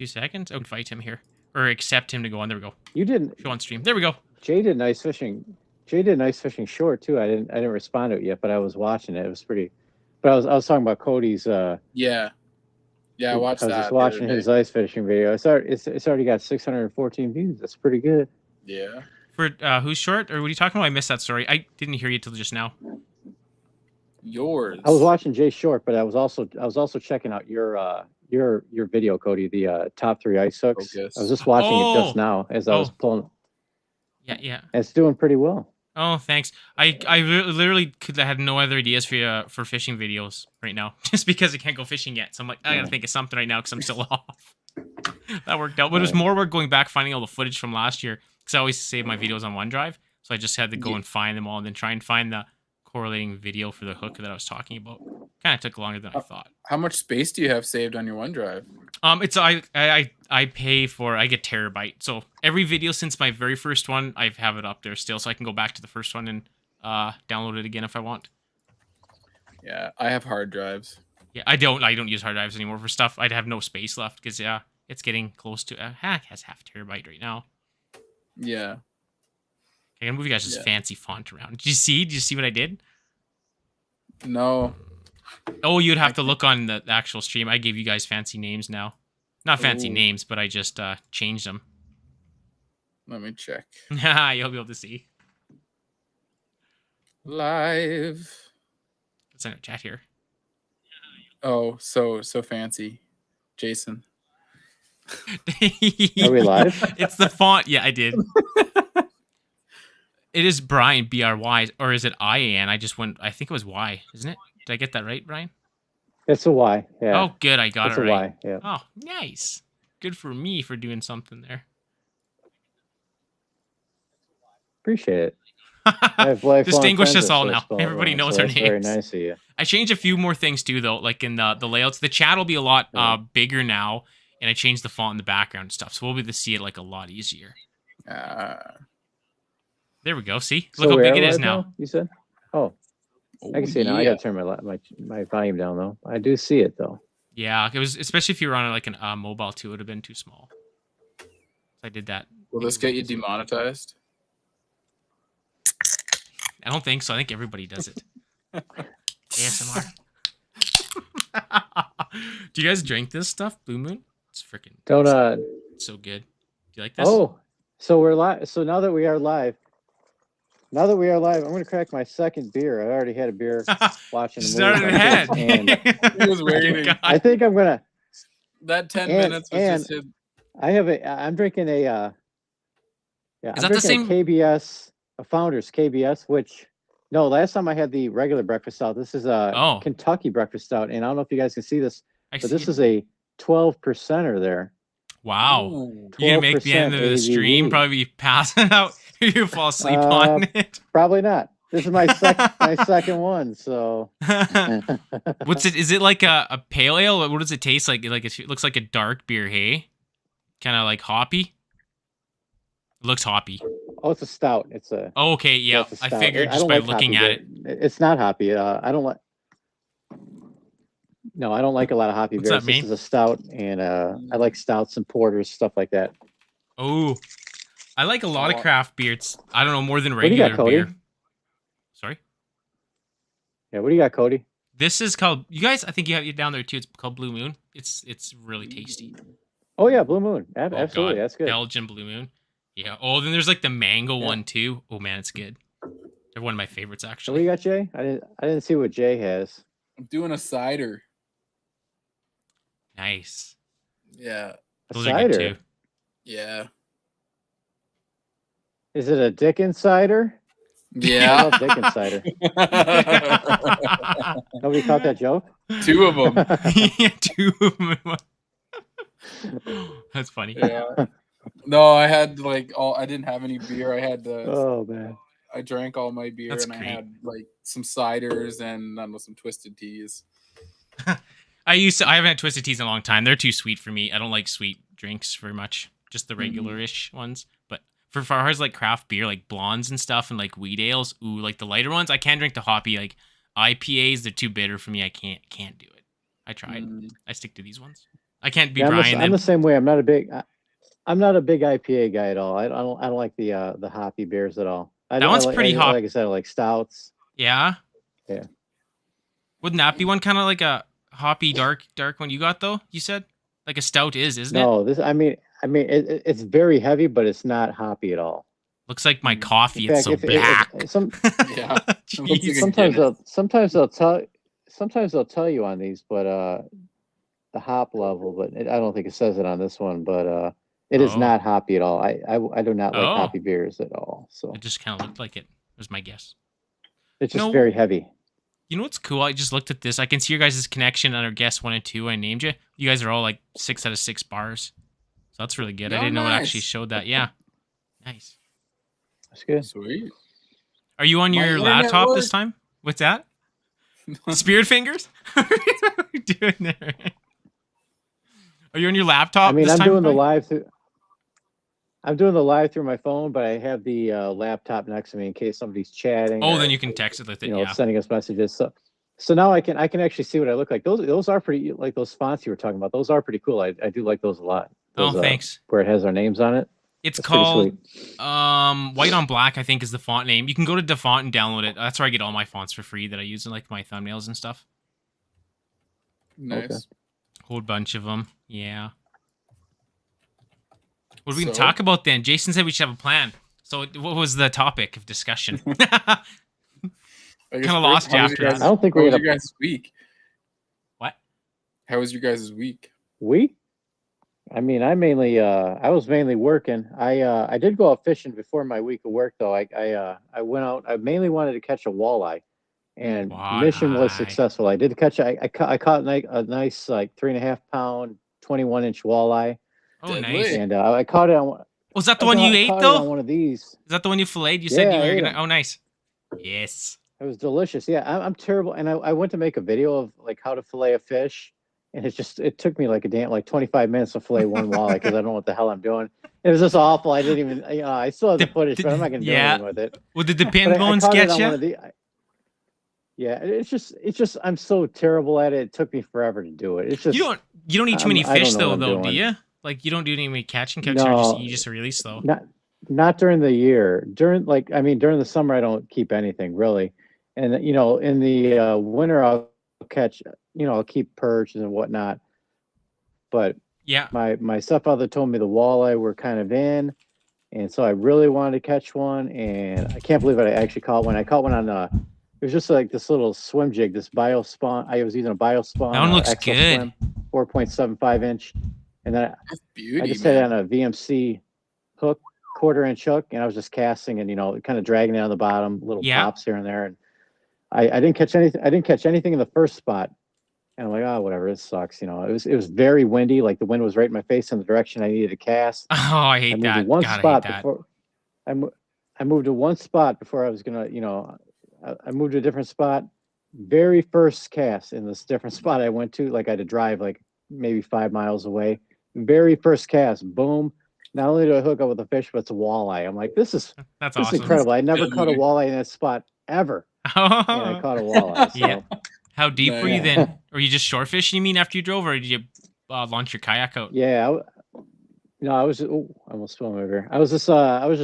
2 seconds. Oh, invite him here. Or accept him to go on. There we go. You didn't. Show on stream. There we go. Jay did nice fishing. Jay did nice fishing short too. I didn't respond to it yet, but I was watching it. It was pretty. But I was talking about Cody's. Yeah, I watched that. I was just watching his ice fishing video. It's already got 614 views. That's pretty good. Yeah. For who's short? Or what are you talking about? I missed that story. I didn't hear you till just now. Yours. I was watching Jay Short, but I was also checking out your video, Cody. The top 3 ice hooks. Focus. I was just watching it just now as I was pulling. Yeah. It's doing pretty well. Oh, thanks. I literally had no other ideas for fishing videos right now, just because I can't go fishing yet. So I'm like, I gotta think of something right now because I'm still off. That worked out, but it was more work going back finding all the footage from last year because I always save my videos on OneDrive. So I just had to go and find them all and then try and find the correlating video for the hook that I was talking about. Kind of took longer than I thought. How much space do you have saved on your OneDrive? It's I pay for, I get terabyte. So every video since my very first one, I have it up there still, so I can go back to the first one and download it again if I want. Yeah, I have hard drives. Yeah, I don't use hard drives anymore for stuff. I'd have no space left because it's getting close to it has half terabyte right now. Yeah. Okay, I'm gonna move you guys this fancy font around. Did you see what I did? No. Oh, you'd have to look on the actual stream. I gave you guys fancy names now. Not fancy names, but I just changed them. Let me check. You'll be able to see. Live. Let's send a chat here. Oh, so fancy. Jason. Are we live? It's the font. Yeah, I did. It is Brian, B-R-Y, or is it I-A-N? I think it was Y, isn't it? Did I get that right, Brian? It's a Y, yeah. Oh, good, I got it right. It's a Y, yeah. Oh, nice. Good for me for doing something there. Appreciate it. Distinguish us all now. Everybody knows our names. Very nice of you. I changed a few more things too, though, like in the layouts. The chat will be a lot bigger now, and I changed the font in the background and stuff, so we'll be able to see it like a lot easier. There we go. See? Look how big it is now. You said? Oh. I can see it now. I gotta turn my volume down though. I do see it though. Yeah, it was especially if you were on like an mobile too. It would have been too small. So I did that. Will this get you demonetized? I don't think so. I think everybody does it. ASMR. Do you guys drink this stuff, Blue Moon? It's freaking. It's so good. Do you like this? Oh, so we're live. So now that we are live. I'm going to crack my second beer. I already had a beer watching the movie. Started ahead. He was waiting. I think I'm going to. That 10 minutes was just his. I'm drinking a. Is that the same? KBS, a Founders KBS, which. No, last time I had the regular breakfast stout. This is a Kentucky breakfast stout. And I don't know if you guys can see this, but this is a 12%er there. Wow. You're going to make the end of the stream probably be passing out. You fall asleep on it. Probably not. This is my second one. So what's it? Is it like a pale ale? What does it taste like? Like it looks like a dark beer, hey? Kind of like hoppy. It looks hoppy. Oh, it's a stout. It's a. Oh, okay, yeah. I figured just by looking at it. It's not hoppy. I don't like. No, I don't like a lot of hoppy beers. This is a stout, and I like stouts and porters, stuff like that. Oh, I like a lot of craft beers. I don't know, more than regular beer. Sorry? Yeah, what do you got, Cody? This is called, you guys, I think you have it down there too. It's called Blue Moon. It's really tasty. Oh, yeah, Blue Moon. Absolutely, that's good. Belgian Blue Moon. Yeah. Oh, then there's like the mango one too. Oh, man, it's good. They're one of my favorites, actually. What do you got, Jay? I didn't see what Jay has. I'm doing a cider. Nice. Yeah. Those are good too. Yeah. Is it a Dickens cider? Yeah. I love Dickens cider. Nobody caught that joke? 2 of them. Yeah, 2 of them. That's funny. Yeah. No, I had I didn't have any beer. I had oh man. I drank all my beer. That's great. I had like some ciders and I don't know, some twisted teas. I haven't had twisted teas in a long time. They're too sweet for me. I don't like sweet drinks very much. Just the regular-ish ones. But for far as like craft beer, like blondes and stuff, and like wheat ales, like the lighter ones, I can't drink the hoppy like IPAs. They're too bitter for me. I can't do it. I tried. I stick to these ones. I can't be Yeah, Brian. I'm the same way. I'm not a big IPA guy at all. I don't like the hoppy beers at all. That one's pretty hot. Like I said, I like stouts. Yeah. Yeah. Wouldn't that be one kind of like a hoppy dark one you got though? You said like a stout isn't it? No, this. I mean, it's very heavy, but it's not hoppy at all. Looks like my coffee. It's so black. Yeah. Sometimes they'll tell you on these, but the hop level, but I don't think it says it on this one, but it is not hoppy at all. I do not like hoppy beers at all. So it just kind of looked like it. Was my guess. It's just very heavy. You know what's cool? I just looked at this. I can see your guys' connection on our guest 1 and 2. I named you. You guys are all like 6 out of 6 bars. So that's really good. I didn't know it actually showed that. Yeah. Nice. That's good. Sweet. Are you on your laptop this time? What's that? Spirit fingers? What are you doing there? Are you on your laptop? I mean, I'm doing the live through my phone, but I have the laptop next to me in case somebody's chatting. Oh, then you can text it with it. Sending us messages. So now I can actually see what I look like. Those are pretty, like those fonts you were talking about. Those are pretty cool. I do like those a lot. Those, thanks. Where it has our names on it. It's called White on Black, I think is the font name. You can go to DaFont and download it. That's where I get all my fonts for free that I use in like my thumbnails and stuff. Nice. Okay. Whole bunch of them. Yeah. What are we going to talk about then? Jason said we should have a plan. So what was the topic of discussion? Kind of lost you after that. I don't think we're going to... How was your guys' week? What? How was your guys' week? Week? I mean, I was mainly working. I did go out fishing before my week of work though. I went out. I mainly wanted to catch a walleye, and mission was successful. I did catch. I caught a nice like 3.5 pound, 21-inch walleye. Oh, nice! And I caught it on. Was that the one you ate though? On one of these. Is that the one you filleted? You said you were gonna. Oh, nice. Yes. It was delicious. Yeah, I'm terrible, and I went to make a video of like how to fillet a fish. And it took me like 25 minutes to fillet one walleye because I don't know what the hell I'm doing. It was just awful. I didn't even, I still have the footage, but I'm not going to do anything with it. Well, did the pin bones get you? Yeah, it's just, I'm so terrible at it. It took me forever to do it. It's just you don't eat too many fish though, do you? Like you don't do any catching cooks, or you just release though. Not during the year. During the summer, I don't keep anything really, and in the winter I'll catch. I'll keep perch and whatnot. But yeah, my stepfather told me the walleye were kind of in, and so I really wanted to catch one, and I can't believe it. I actually caught one. I caught one on it was just like this little swim jig, this Biospawn. I was using a Biospawn. That one looks good. 4.75 inch, and then I just had it on a VMC hook, 1/4-inch hook, and I was just casting and kind of dragging it on the bottom, little pops here and there, and I didn't catch anything. I didn't catch anything in the first spot. And I'm like, oh, whatever, this sucks. It was very windy. Like the wind was right in my face in the direction I needed to cast. Oh, I hate that. I moved to one spot before I was gonna, I moved to a different spot. Very first cast in this different spot I went to, like I had to drive like maybe 5 miles away. Very first cast, boom. Not only do I hook up with a fish, but it's a walleye. I'm like, this is awesome. Incredible. I never caught a walleye in that spot ever. And I caught a walleye. So. Yeah. How deep were you then? Or you just shore fishing, you mean, after you drove, or did you launch your kayak out? Yeah. I was. Oh, I almost swam over here. I was just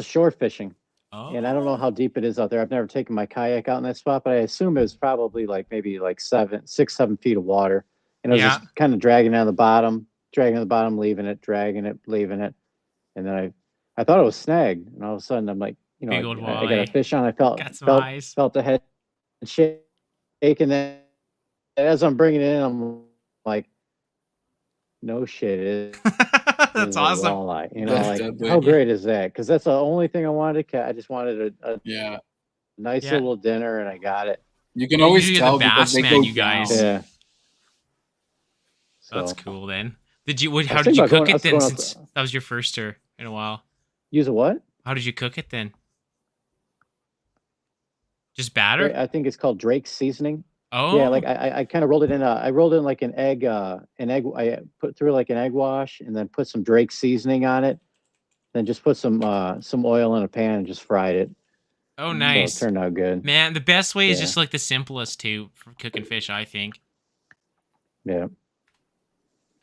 shore fishing. Oh. And I don't know how deep it is out there. I've never taken my kayak out in that spot, but I assume it was probably maybe 6, 7 feet of water. And I was just kind of dragging on the bottom, leaving it, dragging it, leaving it. And then I thought it was snagged. And all of a sudden I'm like, I got a fish on. I felt the head shaking. That as I'm bringing it in, I'm like, no shit. That's awesome. Walleye. How great is that? Because that's the only thing I wanted to catch. I just wanted a nice little dinner, and I got it. You can always tell the bass man, you guys. Yeah. So that's cool. Then how did you cook it then? Since that was your first in a while. Use a what? How did you cook it then? Just batter? I think it's called Drake's seasoning. Oh yeah, like I kind of rolled it in. I rolled in like an egg. I put through like an egg wash, and then put some Drake's seasoning on it. Then just put some oil in a pan and just fried it. Oh, nice! So it turned out good. Man, the best way is just like the simplest too for cooking fish, I think. Yeah.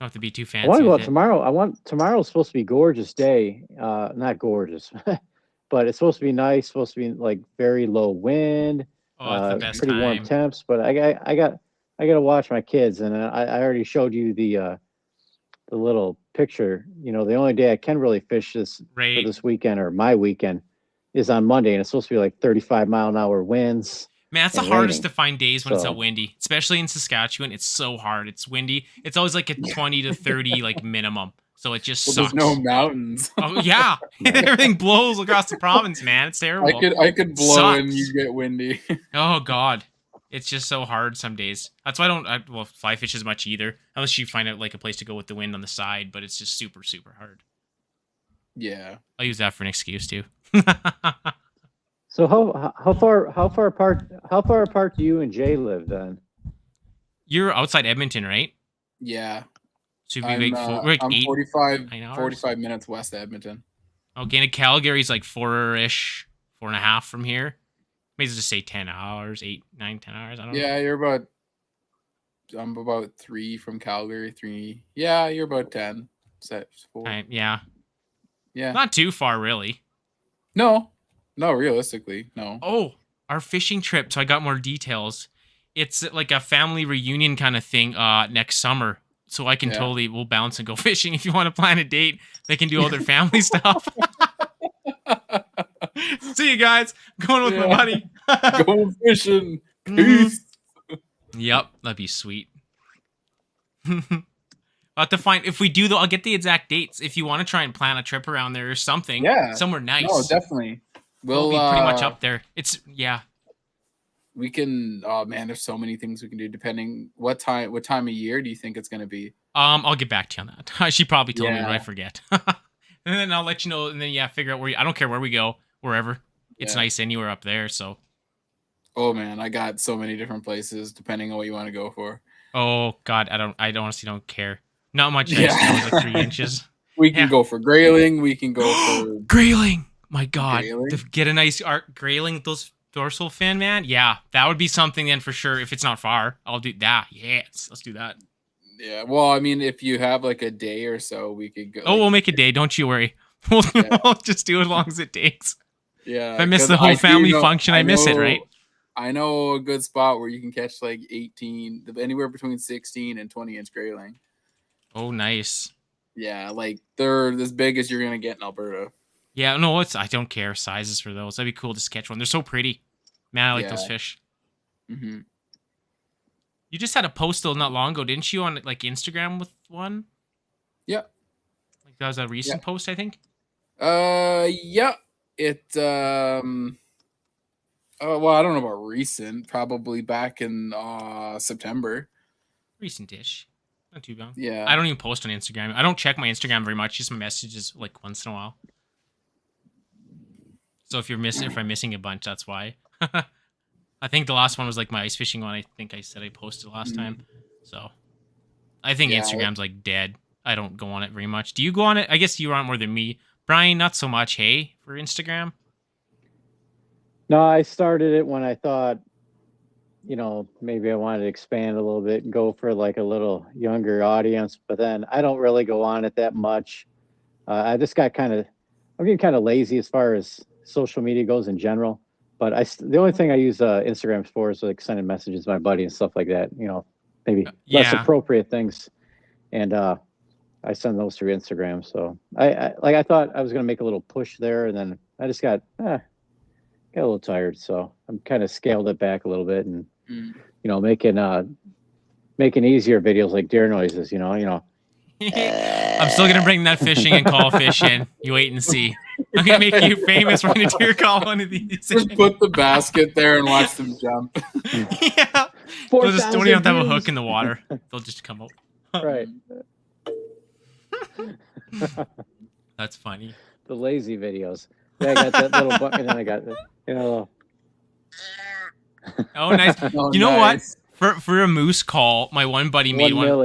Don't have to be too I fancy. want to go with out it. tomorrow. Tomorrow's supposed to be a gorgeous day. Not gorgeous, but it's supposed to be nice. Supposed to be like very low wind, Oh, it's the best pretty warm time. temps. But I got to watch my kids, and I already showed you the little picture. You know, the only day I can really fish this for Right. this weekend or my weekend is on Monday, and it's supposed to be like 35-mile-an-hour winds. Man, that's the and hardest raining. to find days when it's So- out windy, especially in Saskatchewan. It's so hard. It's windy. It's always like a 20 to 30 like minimum. So it just Well, sucks. there's no mountains. Oh yeah, everything blows across the province, man. It's terrible. I could blow and Sucks. you get windy. Oh god, it's just so hard some days. That's why I don't fly fish as much either, unless you find out like a place to go with the wind on the side. But it's just super hard. Yeah. I'll use that for an excuse too. So how far apart do you and Jay live then? You're outside Edmonton, right? Yeah. So I'm, we're like I'm 8, 45, 9 hours? 45 minutes west of Edmonton. Okay, and Calgary's like 4-ish, 4.5 from here. Maybe just say 10 hours, 8, 9, 10 hours. I don't know. Yeah, I'm about 3 from Calgary. 3. Yeah, you're about 10. Set 4. Yeah. Yeah. Not too far, really. No, realistically, no. Oh, our fishing trip. So I got more details. It's like a family reunion kind of thing next summer. So I can we'll bounce and go fishing. If you want to plan a date, they can do all their family stuff. See you guys. I'm going with my buddy. Go fishing. Mhm. Peace. Yep, that'd be sweet. I'll have to find, if we do though, I'll get the exact dates. If you want to try and plan a trip around there or something. Yeah. Somewhere nice. No, definitely. We'll be pretty much up there. It's We can. Oh man, there's so many things we can do. Depending what time of year do you think it's gonna be? I'll get back to you on that. She probably told me, but I Yeah. forget. And then I'll let you know. And then figure out where. I don't care where we go, wherever. It's Yeah. nice anywhere up there. So. Oh man, I got so many different places depending on what you want to go for. Oh God, I honestly don't care. Not much. Yeah. Ice, like 3 inches. We can Yeah. go for grayling. We can go for Grayling. My God, Grayling? to get a nice grayling those dorsal fin, man. Yeah, that would be something then for sure. If it's not far, I'll do that. Yes, let's do that. yeah. Well, I mean, if you have like a day or so, we could go. Oh, we'll make a day. Don't you worry. We'll, Yeah. we'll just do as long as it takes. yeah. If I miss 'cause the whole do family know- function, I miss it, right? I know a good spot where you can catch like 18, anywhere between 16 and 20-inch grayling. Oh, nice. Yeah, like they're as big as you're gonna get in Alberta. Yeah, no, I don't care sizes for those. That'd be cool to catch one. They're so pretty. Man, I like those Yeah. fish. Mm-hmm. You just had a post though not long ago, didn't you, on like Instagram with one? Yeah. Like that was a recent post, I think. Yeah. It well, I don't know about recent. Probably back in September. Recent-ish. Not too bad. Yeah. I don't even post on Instagram. I don't check my Instagram very much. Just my messages like once in a while. So if I'm missing a bunch, that's why. I think the last one was like my ice fishing one. I think I said I posted last time. So I think Yeah, Instagram's like dead. I don't go on it very much. Do you go on it? I guess you are on more than me. Brian, not so much, hey, for Instagram? No, I started it when I thought, maybe I wanted to expand a little bit and go for like a little younger audience, but then I don't really go on it that much. I just I'm getting kind of lazy as far as social media goes in general. But the only thing I use Instagram for is like sending messages to my buddy and stuff like that. Maybe less Yeah. appropriate things, and I send those through Instagram. So I thought I was gonna make a little push there, and then I just got a little tired. So I'm kind of scaled it back a little bit, and making easier videos like deer noises. I'm still gonna bring that fishing and call fish in. You wait and see. I'm gonna make you famous for a deer call one of these. Just put the basket there and watch them jump. Yeah. They'll just don't even have to have a hook in the water. They'll just come up. Right. That's funny. The lazy videos. Yeah, I got that little bucket, and then I got the. Oh, nice. Oh, You know nice. what? For a moose call, my one buddy made One one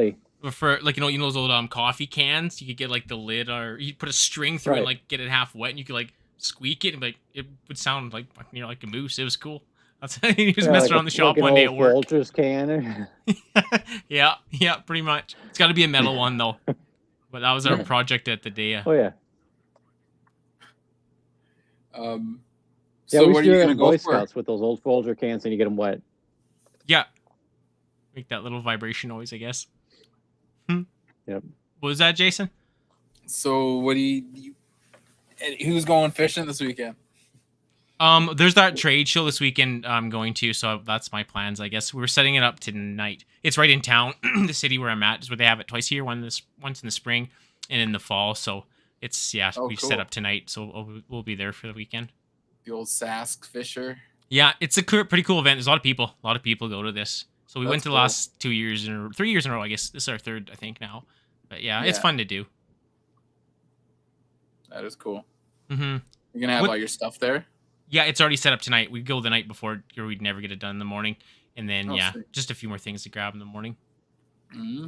milli. for like those old coffee cans. You could get like the lid, or you put a string through it, and, Right. like get it half wet, and you could like squeak it, and like it would sound like like a moose. It was cool. That's he was Yeah, messing like around the shop like an one day old at work. Folgers can. Yeah, pretty much. It's got to be a metal one though. But that was our project at the day. Oh yeah. Yeah, Yeah, we what are used to you do that gonna in go Boy for? Scouts with those old Folger cans, and you get them wet. Yeah. Make that little vibration noise, I guess. Yep. What was that, Jason? So what do you who's going fishing this weekend? There's that trade show this weekend I'm going to, so that's my plans, I guess. We're setting it up tonight. It's right in town, the city where I'm at is where they have it twice a year, once in the spring and in the fall. So it's we set up tonight, so we'll be there for the weekend. The old Sask Fisher. Yeah, it's a pretty cool event. There's a lot of people. A lot of people go to this. So we went to the last 3 years in a row, I guess. This is our third, I think, now. But yeah, it's fun to do. That is cool. Mm-hmm. You're gonna have all your stuff there? Yeah, it's already set up tonight. We go the night before, or we'd never get it done in the morning. And then, Sweet. just a few more things to grab in the morning. Mm-hmm.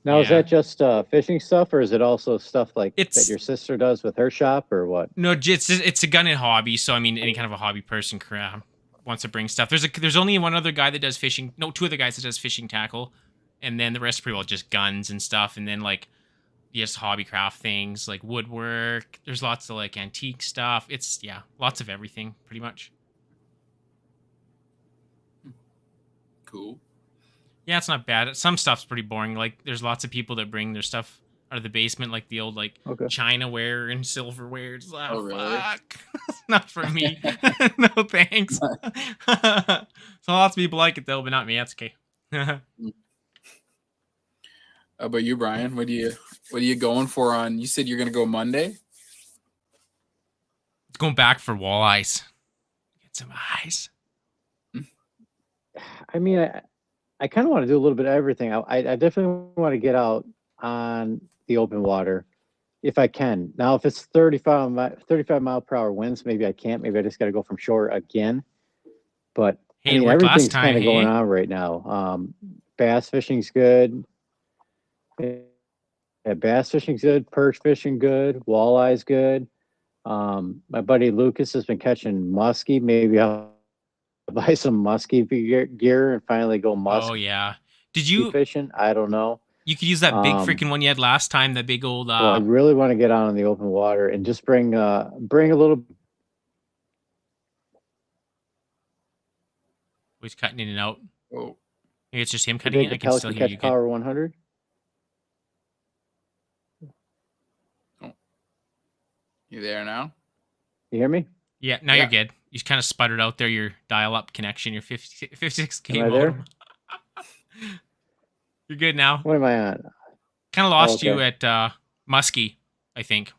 Now, is that just fishing stuff, or is it also stuff like that your sister does with her shop, or what? No, it's a gun and hobby. So, I mean, any kind of a hobby person wants to bring stuff. There's only one other guy that does fishing. No, two other guys that does fishing tackle. And then the rest are pretty well just guns and stuff. And then, like, just hobby craft things, like woodwork. There's lots of, like, antique stuff. It's, lots of everything, pretty much. Cool. Yeah, it's not bad. Some stuff's pretty boring. Like, there's lots of people that bring their stuff out of the basement, like the old, like, Chinaware and silverware. It's like, really? Fuck. Not for me. No, thanks. So lots of people like it, though, but not me. That's okay. How about you, Brian? What are you going for on? You said you're gonna go Monday? It's going back for walleyes. Get some eyes. I mean, I kind of want to do a little bit of everything. I definitely want to get out on the open water if I can. Now, if it's 35 mile per hour winds, maybe I can't. Maybe I just got to go from shore again. But hey, I mean, everything's kind of going on right now. Bass fishing's good. Yeah, bass fishing's good. Perch fishing good. Walleye's good. My buddy Lucas has been catching muskie. Maybe I'll buy some muskie gear and finally go muskie. Oh yeah, did you fishing? I don't know. You could use that big freaking one you had last time. That big old. Well, I really want to get out on the open water and just bring a little. He's cutting in and out. Oh, maybe it's just him cutting it. I can still hear you. Power 100. Oh, you there now? You hear me? Yeah, now you're good. You kind of sputtered out there your dial-up connection, your 56K Am I modem. You're good now. What am I on? Kind of lost you at Muskie, I think.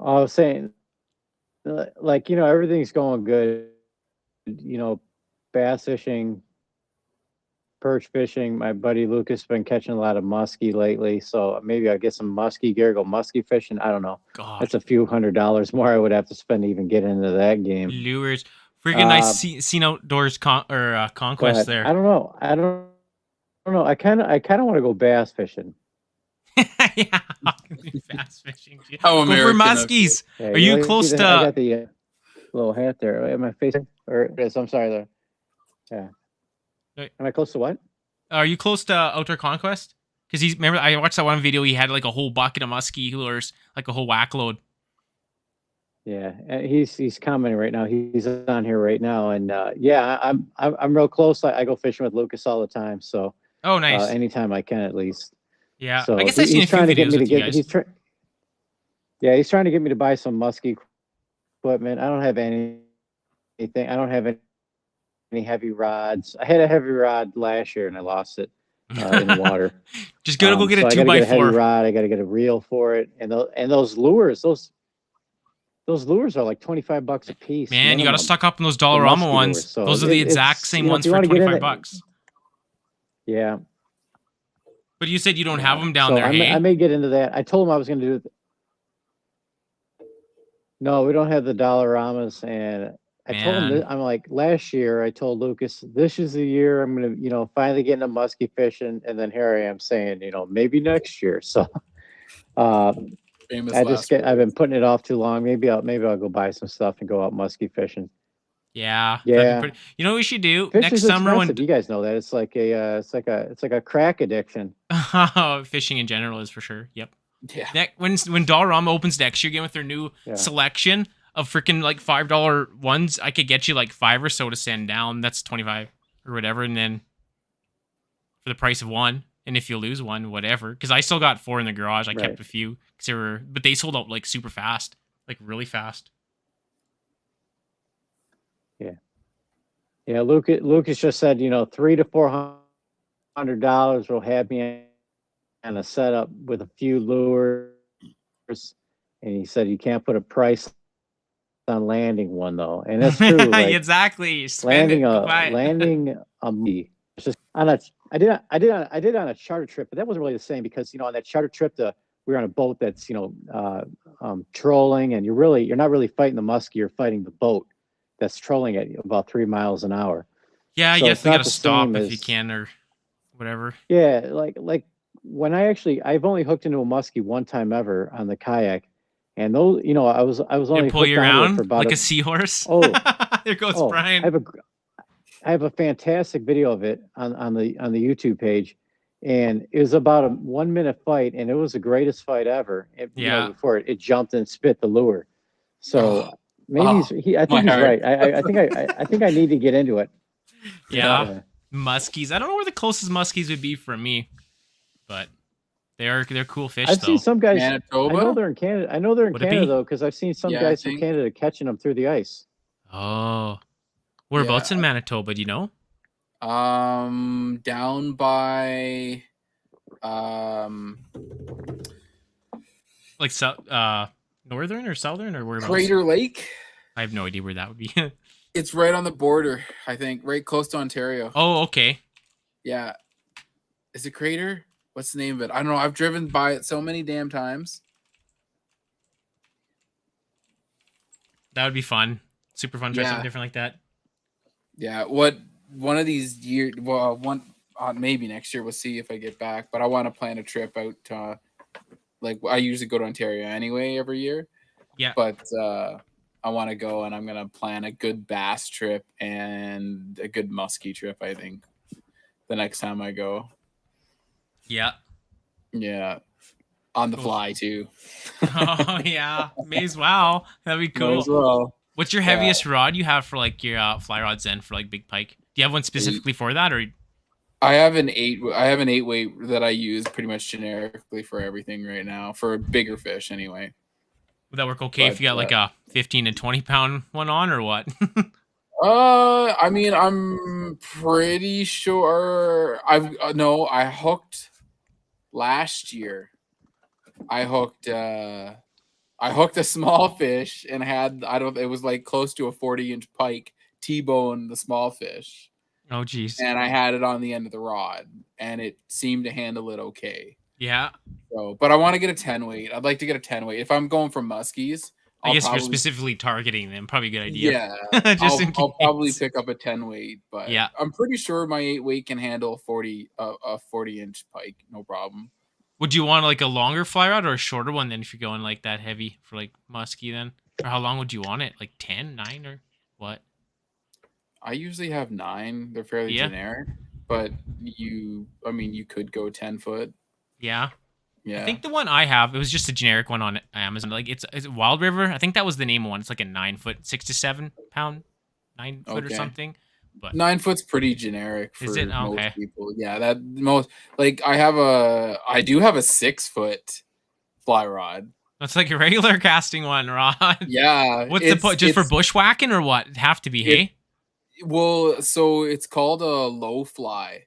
I was saying, like, everything's going good. Bass fishing, perch fishing. My buddy Lucas has been catching a lot of muskie lately, so maybe I'll get some muskie gear, go muskie fishing. I don't know. God. That's a few $100s more I would have to spend to even get into that game. Lures. Freaking nice scene outdoors conquest there. I don't know. I kind of want to go bass fishing. Yeah, bass fishing. How go for muskies. Yeah, Are you close to? I got the little hat there. Am I facing? I'm sorry there. Yeah. Am I close to what? Are you close to Outdoor Conquest? Because remember I watched that one video. He had like a whole bucket of muskie lures, like a whole whack load. Yeah, he's commenting right now. He's on here right now, and yeah, I'm real close. I go fishing with Lucas all the time, so oh nice. Anytime I can, at least. Yeah, so I guess I've seen a few videos with you guys. He's trying to get me to buy some muskie equipment. I don't have anything. I don't have any heavy rods. I had a heavy rod last year and I lost it in the water. Just gotta go get a 2x4. I gotta get a heavy rod. I gotta get a reel for it, and those lures, those lures are like $25 a piece. Man, you gotta stock up on those Dollarama ones. So those are the exact same ones for $25. Yeah. But you said you don't have them down there. I may get into that. I told him I was going to do it. No, we don't have the Dollaramas, and I told him that, I'm like, last year I told Lucas, this is the year I'm going to, finally get into muskie fishing, and then here I am saying, maybe next year. So I've been putting it off too long. Maybe I'll go buy some stuff and go out muskie fishing. Yeah, that'd Yeah. be pretty. You know what we should do Fish next is summer expensive. You guys know that. It's like a crack addiction. when fishing in general is for sure. Yep. Yeah. When Dollarama opens next year again with their new Yeah. selection of freaking like $5 ones, I could get you like 5 or so to send down. That's 25 or whatever, and then for the price of one. And if you lose one, whatever. Because I still got 4 in the garage. I Right. kept a few because but they sold out like super fast, like really fast. Yeah, Lucas just said, $300 to $400 will have me on a setup with a few lures, and he said you can't put a price on landing one though, and that's true. Like Exactly. Spend it. Go buy it. landing it's just on a I did on a charter trip, but that wasn't really the same because on that charter trip we were on a boat that's trolling, and you're not really fighting the muskie, you're fighting the boat that's trolling at about 3 miles an hour. Yeah, So you it's definitely not gotta the stop same if you as- can or whatever. Yeah, like when I've only hooked into a muskie one time ever on the kayak, and those I was They only pull you hooked onto it around for about like a seahorse. Oh. There goes Oh, Brian. I have a fantastic video of it on the YouTube page, and it was about a 1 minute fight, and it was the greatest fight ever. Yeah. Before it jumped and spit the lure. So maybe Oh, I think he's heart. right. I think I need to get into it. Yeah. Muskies. I don't know where the closest muskies would be for me, but they're cool fish I've though. seen some guys. Manitoba? I know they're in Canada. I know they're in Would it Canada be? though, because I've seen some Yeah, I guys from think- Canada catching them through the ice. Oh. Whereabouts in Manitoba, do you know? Down by Like northern or southern or whereabouts? Crater Lake. I have no idea where that would be. It's right on the border, I think, right close to Ontario. Oh, okay. Yeah. Is it Crater? What's the name of it? I don't know. I've driven by it so many damn times. That would be fun. Super fun. Try Yeah. something different like that. Yeah. One of these years, maybe next year, we'll see if I get back. But I want to plan a trip out to, like, I usually go to Ontario anyway every year. Yeah. But I want to go, and I'm going to plan a good bass trip and a good muskie trip, I think, the next time I go. Yeah. Yeah. On the Cool. fly, too. Oh yeah. May as well. That'd be Might cool. as well. What's your heaviest rod you have for like your fly rods then for like big pike? Do you have one specifically for that or? I have an 8 weight that I use pretty much generically for everything right now, for bigger fish anyway. Would that work okay if you got like a 15 and 20 pound one on or what? I mean, I'm pretty sure I hooked last year. I hooked a small fish and it was like close to a 40-inch pike T-bone the small fish. Oh geez. And I had it on the end of the rod and it seemed to handle it okay. Yeah. So, but I want to get a 10 weight. I'd like to get a 10 weight. If I'm going for muskies, I guess if you're specifically targeting them, probably a good idea. Yeah, Just in I'll probably case. pick up a 10 weight, but Yeah. I'm pretty sure my 8 weight can handle a 40-inch pike, no problem. Would you want like a longer fly rod or a shorter one then if you're going like that heavy for like muskie then? Or how long would you want it? Like 10, 9 or what? I usually have 9. They're fairly Yeah. generic, but you could go 10 foot. Yeah. Yeah. I think the one I have, it was just a generic one on Amazon. Like is it Wild River? I think that was the name one. It's like a 9 foot, 6 to 7 pound, 9 foot or Okay. something. But 9 foot's pretty generic for Is it? most Okay. people. Yeah, I do have a 6 foot fly rod. that's like a regular casting one, Rod. Yeah. What's the point? Just for bushwhacking or what? It'd have to be, hey? Well, so it's called a low fly,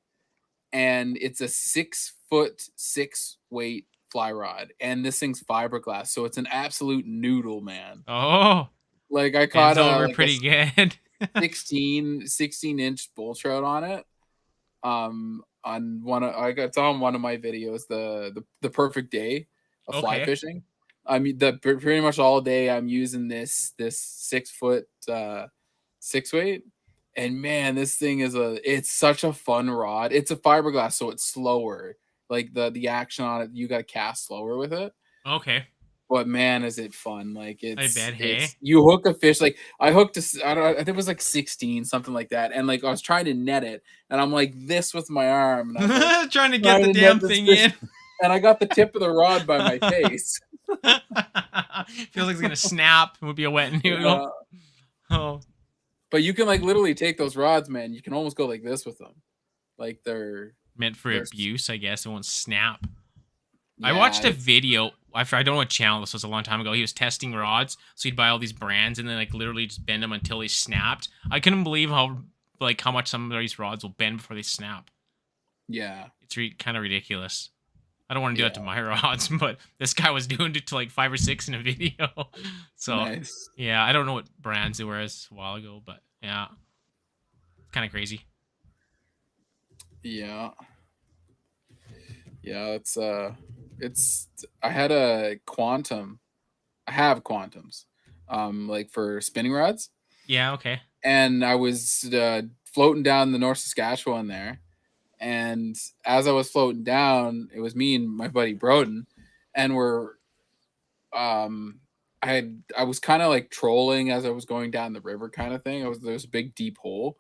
and it's a 6 foot 6 weight fly rod, and this thing's fiberglass, so it's an absolute noodle, man. Oh, Like I it's caught over like pretty good. 16-inch bull trout on it. On it's on one of my videos, the perfect day of fly Okay. fishing. I mean, pretty much all day I'm using this 6 foot 6 weight, and man, this thing it's such a fun rod. It's a fiberglass, so it's slower. Like the action on it, you got to cast slower with it. Okay. But man, is it fun! Like bet, hey? it's you hook a fish. Like I hooked I don't I think it was like 16, something like that. And like I was trying to net it, and I'm like this with my arm, and I was like Trying to get the trying to damn net this thing fish, in. and I got the tip of the rod by my face. Feels like it's gonna snap. It would be a wet noodle. Oh, But you can like literally take those rods, man. You can almost go like this with them, like they're meant for There's- abuse, I guess. It won't snap. I yeah, watched a video. I don't know what channel this was a long time ago. He was testing rods, so he'd buy all these brands and then like literally just bend them until they snapped. I couldn't believe how much some of these rods will bend before they snap. Yeah, It's kind of ridiculous. I don't want to do that to Yeah. my rods, but this guy was doing it to like 5 or 6 in a video. So nice. yeah, I don't know what brands they were as a while ago, but yeah, kind of crazy. Yeah. Yeah, it's I had a quantum. I have quantums. Like for spinning rods. Yeah, okay. And I was floating down the North Saskatchewan there. And as I was floating down, it was me and my buddy Broden, and I was kind of like trolling as I was going down the river kind of thing. There was a big deep hole.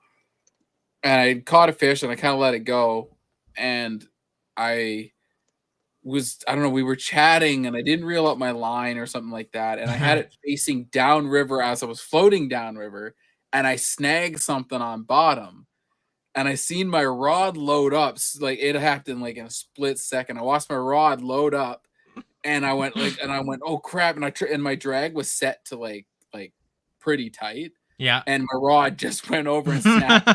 And I caught a fish and I kind of let it go. And I don't know, we were chatting and I didn't reel up my line or something like that. And I had it facing downriver as I was floating downriver, and I snagged something on bottom. And I seen my rod load up. Like it happened like in a split second. I watched my rod load up, and I went, oh crap. And my drag was set to like pretty tight. Yeah. And my rod just went over and snapped.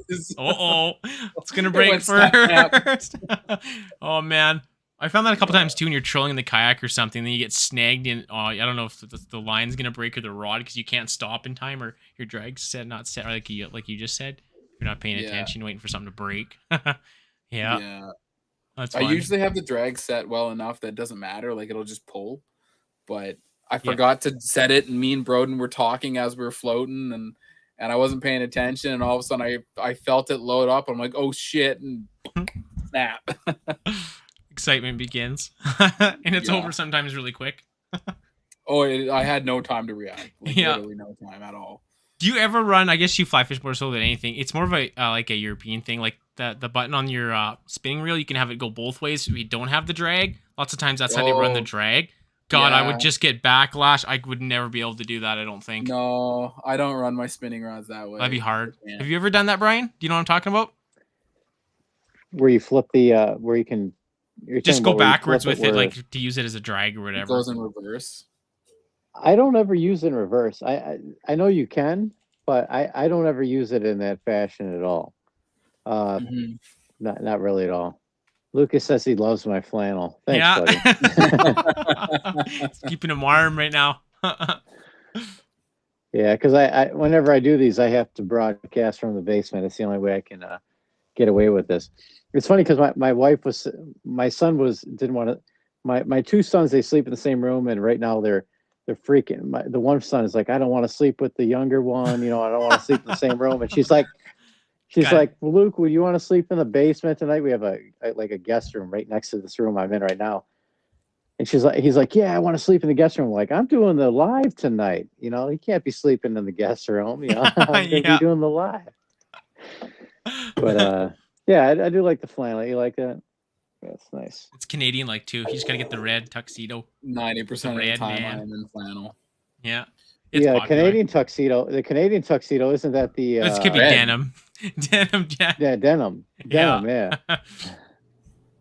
It's gonna break first. Oh man, I found that a couple times too. When you're trolling in the kayak or something, then you get snagged in. Oh, I don't know if the line's gonna break or the rod because you can't stop in time, or your drag's not set, or like you just said. You're not paying attention, waiting for something to break. Yeah. That's fun. I usually have the drag set well enough that it doesn't matter. Like it'll just pull, but I forgot to set it, and me and Broden were talking as we were floating, and I wasn't paying attention, and all of a sudden I felt it load up. I'm like, oh shit, and snap. Excitement begins, and it's over sometimes really quick. I had no time to react. Literally no time at all. Do you ever run? I guess you fly fish more so than anything. It's more of a like a European thing. Like the button on your spinning reel, you can have it go both ways. If you don't have the drag, lots of times that's how they run the drag. God, I would just get backlash. I would never be able to do that. I don't think. No, I don't run my spinning rods that way. That'd be hard. Have you ever done that, Brian? Do you know what I'm talking about? Where you flip the where you can just go backwards with it, like to use it as a drag or whatever. It goes in reverse. I don't ever use it in reverse. I know you can, but I don't ever use it in that fashion at all. Not really at all. Lucas says he loves my flannel. Thanks, buddy. It's keeping him warm right now. Yeah, because I whenever I do these, I have to broadcast from the basement. It's the only way I can get away with this. It's funny because my son didn't want to. My two sons, they sleep in the same room, and right now they're freaking. The one son is like, I don't want to sleep with the younger one. I don't want to sleep in the same room. And she's like, well, Luke, would you want to sleep in the basement tonight? We have a guest room right next to this room I'm in right now. And he's like, yeah, I want to sleep in the guest room. I'm like, I'm doing the live tonight. You can't be sleeping in the guest room. I'm going to be doing the live. But yeah, I do like the flannel. You like that? Yeah, it's nice. It's Canadian like too. You just gotta get the red tuxedo. 90% of the time man. I'm in flannel. Yeah. Popular. Canadian tuxedo. The Canadian tuxedo, isn't that the this could be denim. Denim, yeah, denim. Denim, yeah.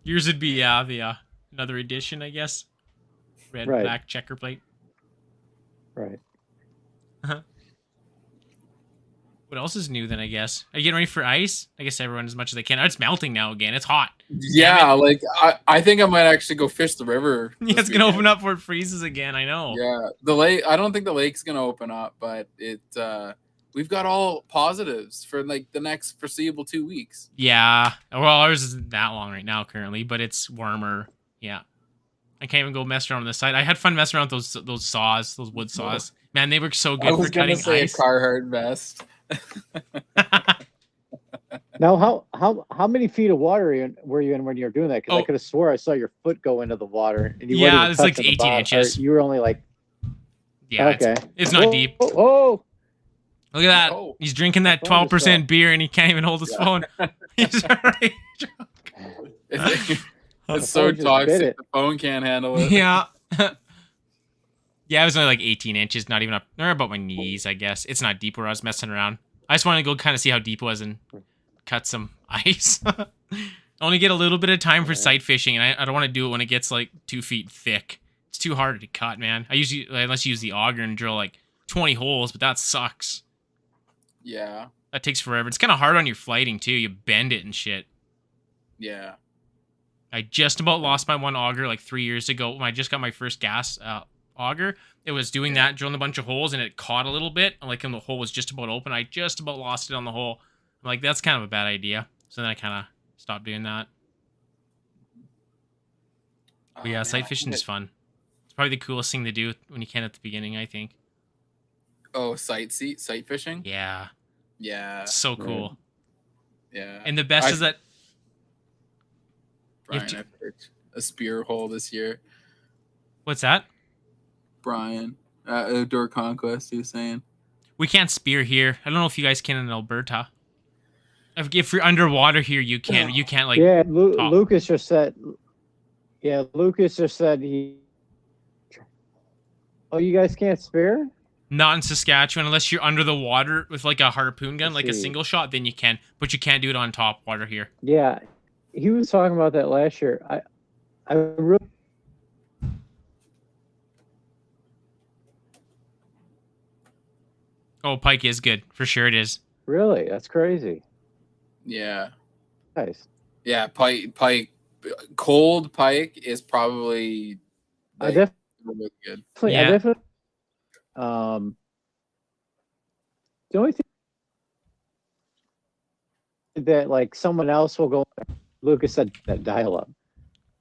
Yours would be the another edition, I guess. Red black checker plate. Right. What else is new then, I guess? Are you getting ready for ice? I guess everyone as much as they can. It's melting now again. It's hot. Yeah, like I think I might actually go fish the river. Yeah, it's going to open up before it freezes again. I know. Yeah, the lake. I don't think the lake's going to open up, but we've got all positives for like the next foreseeable 2 weeks. Yeah. Well, ours isn't that long right now currently, but it's warmer. Yeah. I can't even go mess around on this side. I had fun messing around with those saws, those wood saws. Man, they work so good for cutting ice. I was going to say a Carhartt vest. Now, how many feet of water were you in when you were doing that? Because I Oh. could have swore I saw your foot go into the water, and you Yeah, weren't even it's like touching the 18 bottom. inches. Or you were only like, Yeah, okay, it's not deep. Oh, Look at that. Oh. He's drinking My that phone just 12% fell. beer and he can't even hold his Yeah. phone. He's already It's The so phone just bit toxic. it. The phone can't handle it. Yeah. Yeah, it was only like 18 inches, not even up, or about my knees, I guess. It's not deep where I was messing around. I just wanted to go kind of see how deep it was and cut some ice. I only get a little bit of time for sight fishing, and I don't want to do it when it gets like 2 feet thick. It's too hard to cut, man. I usually, unless you use the auger and drill like 20 holes, but that sucks. Yeah. That takes forever. It's kind of hard on your flighting too. You bend it and shit. Yeah. I just about lost my one auger like 3 years ago when I just got my first gas auger. It was doing that, drilling a bunch of holes, and it caught a little bit. Like, when the hole was just about open, I just about lost it on the hole. I'm like, that's kind of a bad idea. So then I kind of stopped doing that. But yeah, sight fishing is fun. It's probably the coolest thing to do when you can at the beginning, I think. Oh, sight fishing? Yeah. Yeah. It's so cool. Yeah. And the best is that... Brian, I picked a spear hole this year. What's that? Brian, Outdoor Conquest, he was saying. We can't spear here. I don't know if you guys can in Alberta. If you're underwater here, you can. You can't, like... Yeah, top. Lucas just said. Yeah, Lucas just said he. Oh, you guys can't spear? Not in Saskatchewan, unless you're under the water with like a harpoon gun, like a single shot, then you can. But you can't do it on top water here. Yeah, he was talking about that last year. I really. Oh, pike is good. For sure it is. Really? That's crazy. Yeah. Nice. Yeah, pike, cold pike is probably I definitely really good. Yeah. I definitely. The only thing that like someone else will go. Lucas said that dial up.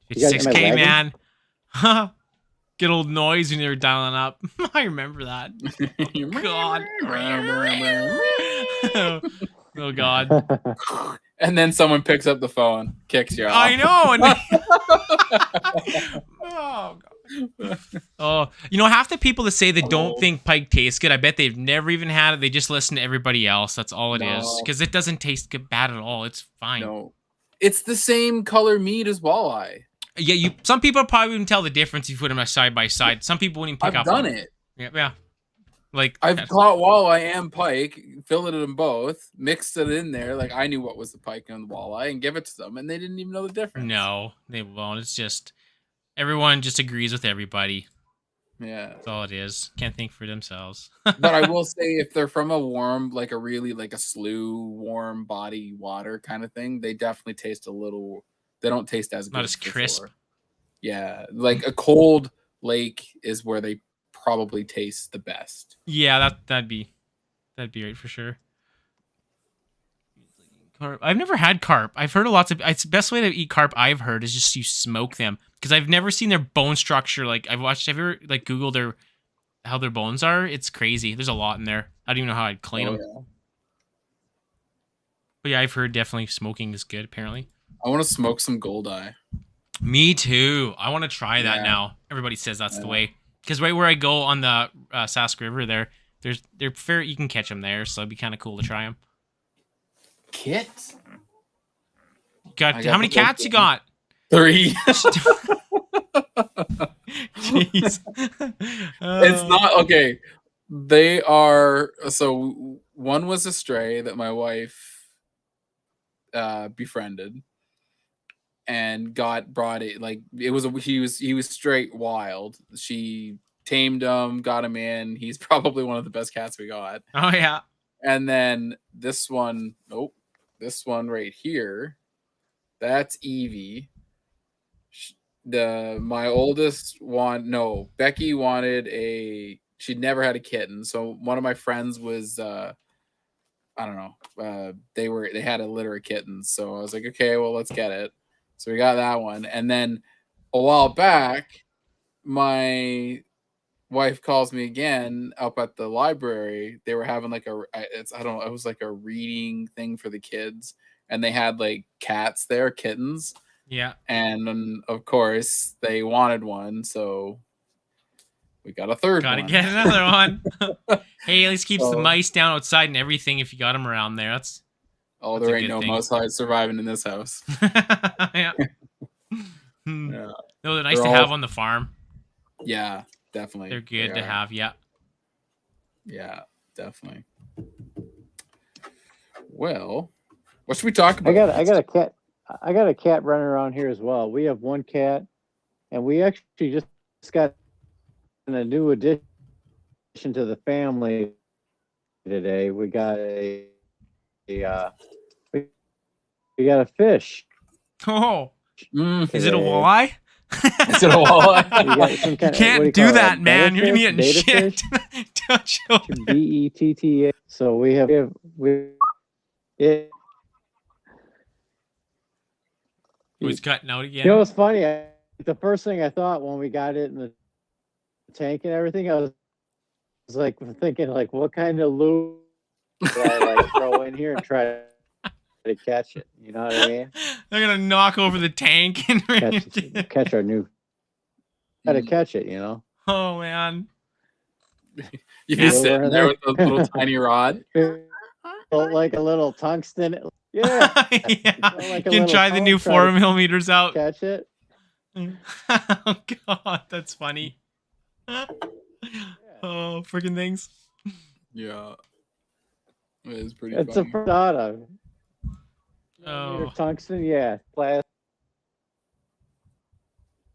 It's You guys- am I 6K, lagging? man. Good old noise when you were dialing up. I remember that. God. Oh, God. And then someone picks up the phone, kicks you off. I know. And oh, God. Oh, you know, half the people that say they don't think pike tastes good, I bet they've never even had it. They just listen to everybody else. That's all it is. Because it doesn't taste bad at all. It's fine. No. It's the same color meat as walleye. Yeah, some people probably wouldn't tell the difference if you put them side by side. Some people wouldn't even pick I've up done on it. Yeah. Like, I've caught walleye and pike, filleted them both, mixed it in there. Like, I knew what was the pike and the walleye and give it to them, and they didn't even know the difference. No, they won't. It's just everyone just agrees with everybody. Yeah. That's all it is. Can't think for themselves. But I will say, if they're from a warm, like a really like a slough, warm body water kind of thing, they definitely taste a little. They don't taste as good. Not as crisp. Sure. Yeah, like a cold lake is where they probably taste the best. Yeah, that'd be right for sure. Carp. I've never had carp. I've heard lots of. It's the best way to eat carp I've heard is just you smoke them because I've never seen their bone structure. Like I've watched. Have you ever like Googled how their bones are? It's crazy. There's a lot in there. I don't even know how I'd clean them. Yeah. But yeah, I've heard definitely smoking is good. Apparently. I want to smoke some goldeye. Me too. I want to try that now. Everybody says that's the way. Because right where I go on the Sask River, they're fair. You can catch them there, so it'd be kind of cool to try them. Kits? Got how many cats you got? 3. Jeez. It's not okay. They are so. One was a stray that my wife befriended. And brought it like it was he was straight wild. She tamed him, got him in. He's probably one of the best cats we got. Oh yeah. And then this one right here, that's Evie. My oldest Becky wanted she'd never had a kitten. So one of my friends was I don't know. They had a litter of kittens. So I was like, okay, well let's get it. So we got that one. And then a while back, my wife calls me again up at the library. They were having like it was like a reading thing for the kids. and they had like cats there, kittens, Yeah. and of course they wanted one, so we got a third Gotta one. get another one. Hey, at least keeps the So- mice down outside and everything if you got them around there. That's Oh, That's a there ain't good no thing. mouse hides surviving in this house. yeah. Hmm. Yeah, No, they're nice They're to all- have on the farm. yeah, definitely. They're good They to are. have. Yeah. Yeah, definitely. Well, what should we talk about? I got a cat. I got a cat running around here as well. We have one cat, and we actually just got a new addition to the family today. We got we got a fish. Oh, Mm, is it a Today. walleye? is it a walleye? We got some You kind can't what you do call it, that, man. You're gonna be betta getting fish? shit. Don't you? Betta. So we have it. Who's cutting out again? You know what's funny? The first thing I thought when we got it in the tank and everything, I was like thinking like, what kind of lure do I like throw in here and try to catch it? You know what I mean? They're gonna knock over the tank and Catch our new. How to catch it? You know. Oh man. You Yeah. just sitting there with a little tiny rod. Like a little tungsten. Yeah. Yeah. Like a You can little try the phone, new try 4 to millimeters out. catch it. Oh god, that's funny. Oh, freaking things. Yeah, it is pretty It's funny. a first thought of. Oh. Tungsten, yeah. Plastic.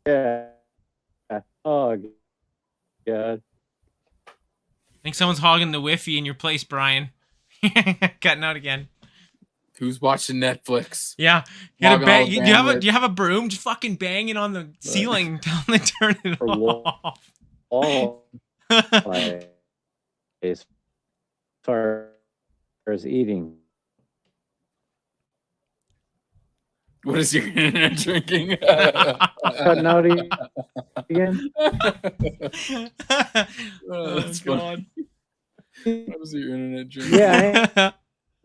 Yeah. Oh, God. I think someone's hogging the Wi-Fi in your place, Brian. Cutting out again. Who's watching Netflix? Yeah, you gotta Logging bang. all the Do you have a bandwidth. Do you have a broom? Just fucking bang it on the ceiling. Tell them to turn it For what? off. All like, as far as eating. What is your internet drinking? Cutting out again? Oh, that's funny. What was your internet drinking? Yeah, I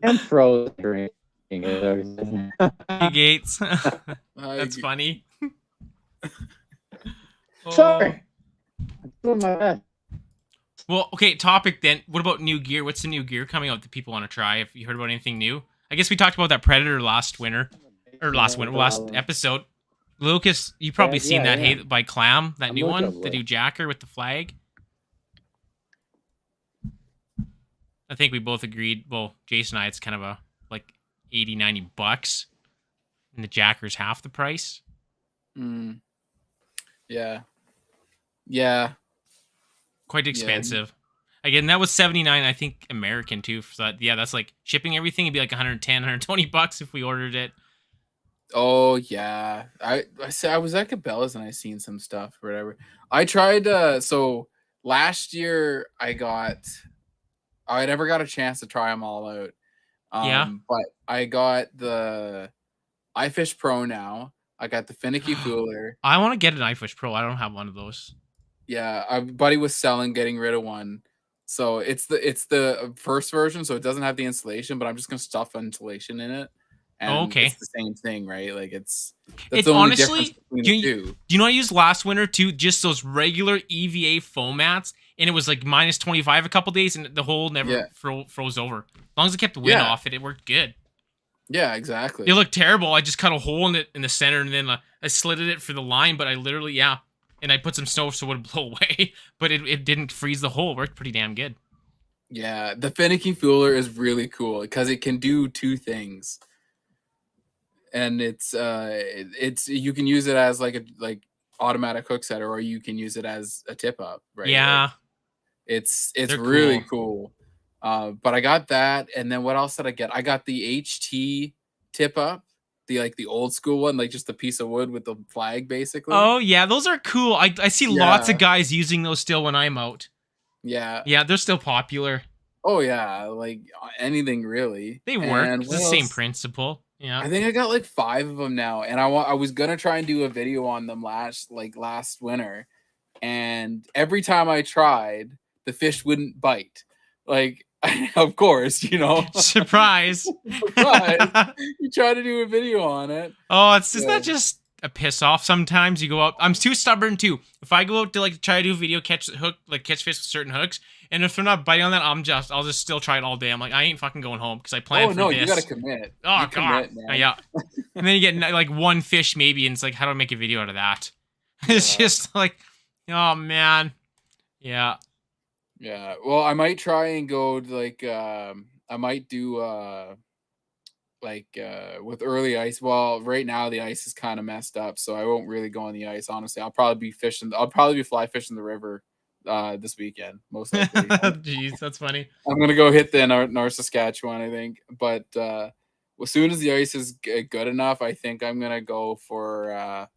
am frozen drinking it. Hey, Gates. Hi, That's funny. Sorry. I'm doing my best. Well, okay, topic then. What about new gear? What's the new gear coming out that people want to try? Have you heard about anything new? I guess we talked about that Predator last episode. Lucas, you probably Yeah, seen that yeah. Hey by Clam, that I'm new looking one, at the it. new jacker with the flag. I think we both agreed. Well, Jason and I, it's kind of a like $80-$90, and the jacker's half the price. Mm. Yeah. Yeah. Quite expensive. Again, that was $79, I think, American too. So that, yeah, that's like shipping everything. It'd be like $110-$120 if we ordered it. Oh yeah. I was at Cabela's and I seen some stuff or whatever. I tried so last year I never got a chance to try them all out. Yeah. But I got the iFish Pro now. I got the Finicky Cooler. I want to get an iFish Pro. I don't have one of those. Yeah, a buddy was selling, getting rid of one. So it's the first version, so it doesn't have the installation, but I'm just gonna stuff insulation in it. And okay. It's the same thing, right? Like that's It's the only honestly, difference between do the you- two. Do you know what I used last winter too? Just those regular EVA foam mats, and it was like minus 25 a couple days, and the hole never Yeah. froze over. As long as it kept the wind Yeah. off it, it worked good. Yeah, exactly. It looked terrible. I just cut a hole in it in the center, and then I slitted it for the line. But I literally, and I put some snow so it would blow away. But it didn't freeze the hole. It worked pretty damn good. Yeah, the Finicky Cooler is really cool because it can do two things. And it's you can use it as like automatic hook setter, or you can use it as a tip up, right? Yeah. Like, it's They're really cool. But I got that, and then what else did I get? I got the HT tip up, the old school one, like just a piece of wood with the flag, basically. Oh yeah, those are cool. I see lots Yeah. of guys using those still when I'm out. Yeah. Yeah, they're still popular. Oh yeah, like anything really. They work. And It's the what same else? principle. Yeah. I think I got like 5 of them now, and I was gonna try and do a video on them last winter, and every time I tried, the fish wouldn't bite. Like Of course, you know. Surprise. Surprise. You try to do a video on it. Oh, it's isn't Yeah. that just a piss off sometimes? You go up. I'm too stubborn too. If I go out to like try to do a video, catch fish with certain hooks, and if they're not biting on that, I'll just still try it all day. I'm like, I ain't fucking going home because I planned Oh for no, this. you gotta commit. Oh You god, commit, man. yeah. And then you get like one fish maybe, and it's like, how do I make a video out of that? It's Yeah. just like, oh man, yeah. Yeah. Well, I might try and go to, like I might do with early ice. Well, right now the ice is kind of messed up, so I won't really go on the ice. Honestly, I'll probably be fly fishing the river this weekend, most likely. Jeez, that's funny. I'm gonna go hit the North Saskatchewan, I think. But as soon as the ice is good enough, I think I'm gonna go for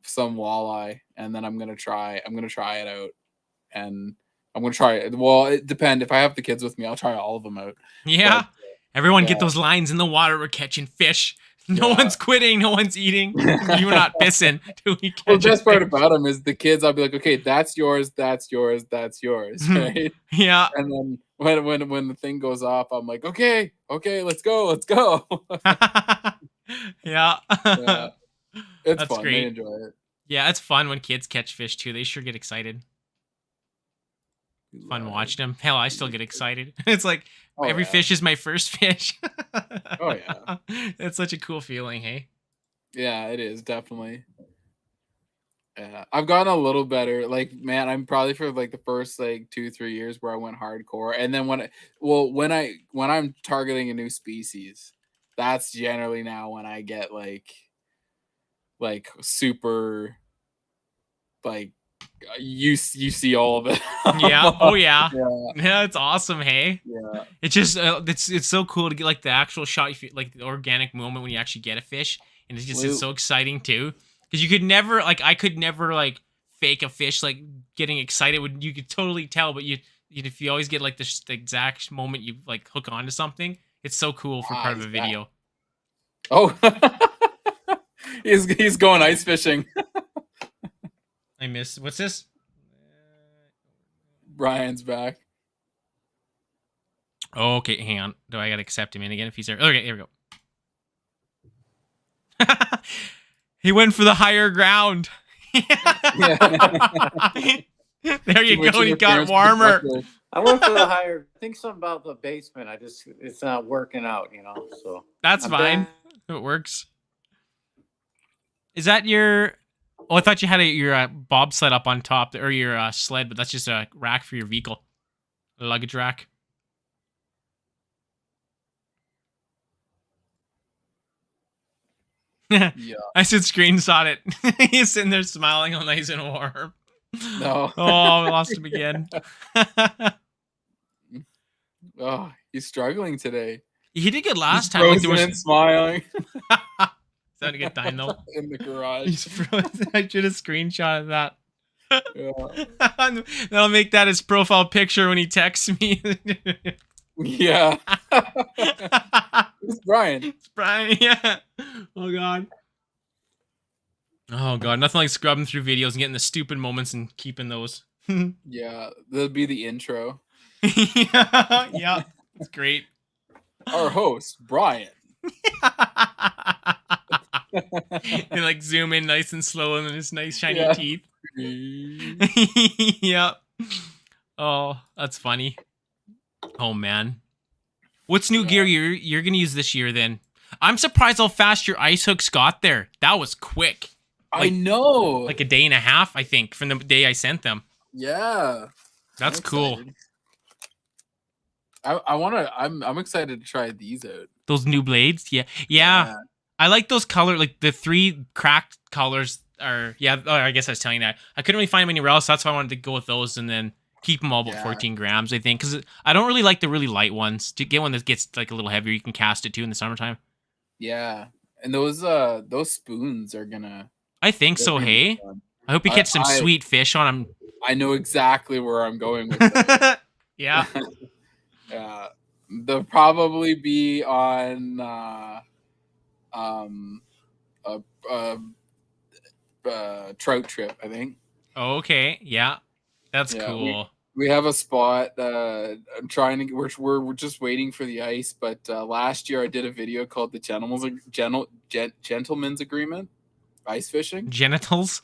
some walleye, and then I'm gonna try it out, and I'm gonna try it. Well, it depends. If I have the kids with me, I'll try all of them out. Yeah. Everyone get yeah. those lines in the water. We're catching fish. No Yeah. one's quitting. No one's eating. You're not pissing. Till we catch Well, the best a part fish. about them is the kids. I'll be like, okay, that's yours, that's yours, that's yours, right? Yeah. And then when the thing goes off, I'm like, okay, let's go. Yeah. Yeah. It's That's fun. great. They enjoy it. Yeah, it's fun when kids catch fish too. They sure get excited. Fun Love watching them. Hell, I still get excited. It's like Oh, every yeah. fish is my first fish. Oh, yeah. It's such a cool feeling, hey? Yeah, it is definitely. Yeah, I've gotten a little better. Like, man, I'm probably for like the first like 2-3 years where I went hardcore, and then when I'm targeting a new species, that's generally now when I get like super like you see all of it. Yeah. Oh yeah. Yeah. Yeah, it's awesome, hey? Yeah. It's just it's so cool to get like the actual shot, you feel, like the organic moment when you actually get a fish, and it's Well- so exciting too. Because you could never I could never like fake a fish like getting excited. When you could totally tell, but if you always get like the exact moment you like hook onto something, it's so cool for part of a Exactly. video. Oh, he's going ice fishing. I miss what's this? Brian's back. Oh, okay, hang on. Do I gotta accept him in again if he's there? Okay, here we go. He went for the higher ground. There you go. He got warmer. I went for the higher. I think something about the basement. It's not working out, you know. So That's I'm fine. It works. Is that your? Oh, I thought you had your bobsled up on top, or your sled, but that's just a rack for your vehicle, a luggage rack. Yeah. I said screenshot it. He's sitting there smiling, all nice and warm. No. Oh, we lost him again. Oh, he's struggling today. He did good last He's time. Like, frozen and smiling Having a good time though. in the garage. He's frozen. I should have screenshotted that. Yeah. That'll make that his profile picture when he texts me. Yeah. It's Brian. It's Brian, yeah. Oh god. Oh god, nothing like scrubbing through videos and getting the stupid moments and keeping those. Yeah, that'll be the intro. Yeah, it's great. Our host, Brian. And like zoom in nice and slow and then his nice shiny Yeah. teeth. Yeah. Oh, that's funny. Oh man. What's new gear you're gonna use this year then? I'm surprised how fast your ice hooks got there. That was quick. I know. Like a day and a half, I think, from the day I sent them. Yeah. That's I'm cool. excited. I'm excited to try these out. Those new blades, yeah. I like those color, like the 3 cracked colors are. Yeah, oh, I guess I was telling you that. I couldn't really find them anywhere else. That's why I wanted to go with those and then keep them all about 14 grams. I think because I don't really like the really light ones. To get one that gets like a little heavier, you can cast it too in the summertime. Yeah, and those spoons are gonna. I think so. Hey, I hope you catch some sweet fish on I know exactly where I'm going with them. that. Yeah. Yeah, they'll probably be on a trout trip, I think. Okay. Yeah. That's Yeah, cool. We have a spot. I'm trying to. We're just waiting for the ice. But last year I did a video called the Gentleman's Agreement, ice fishing. Genitals.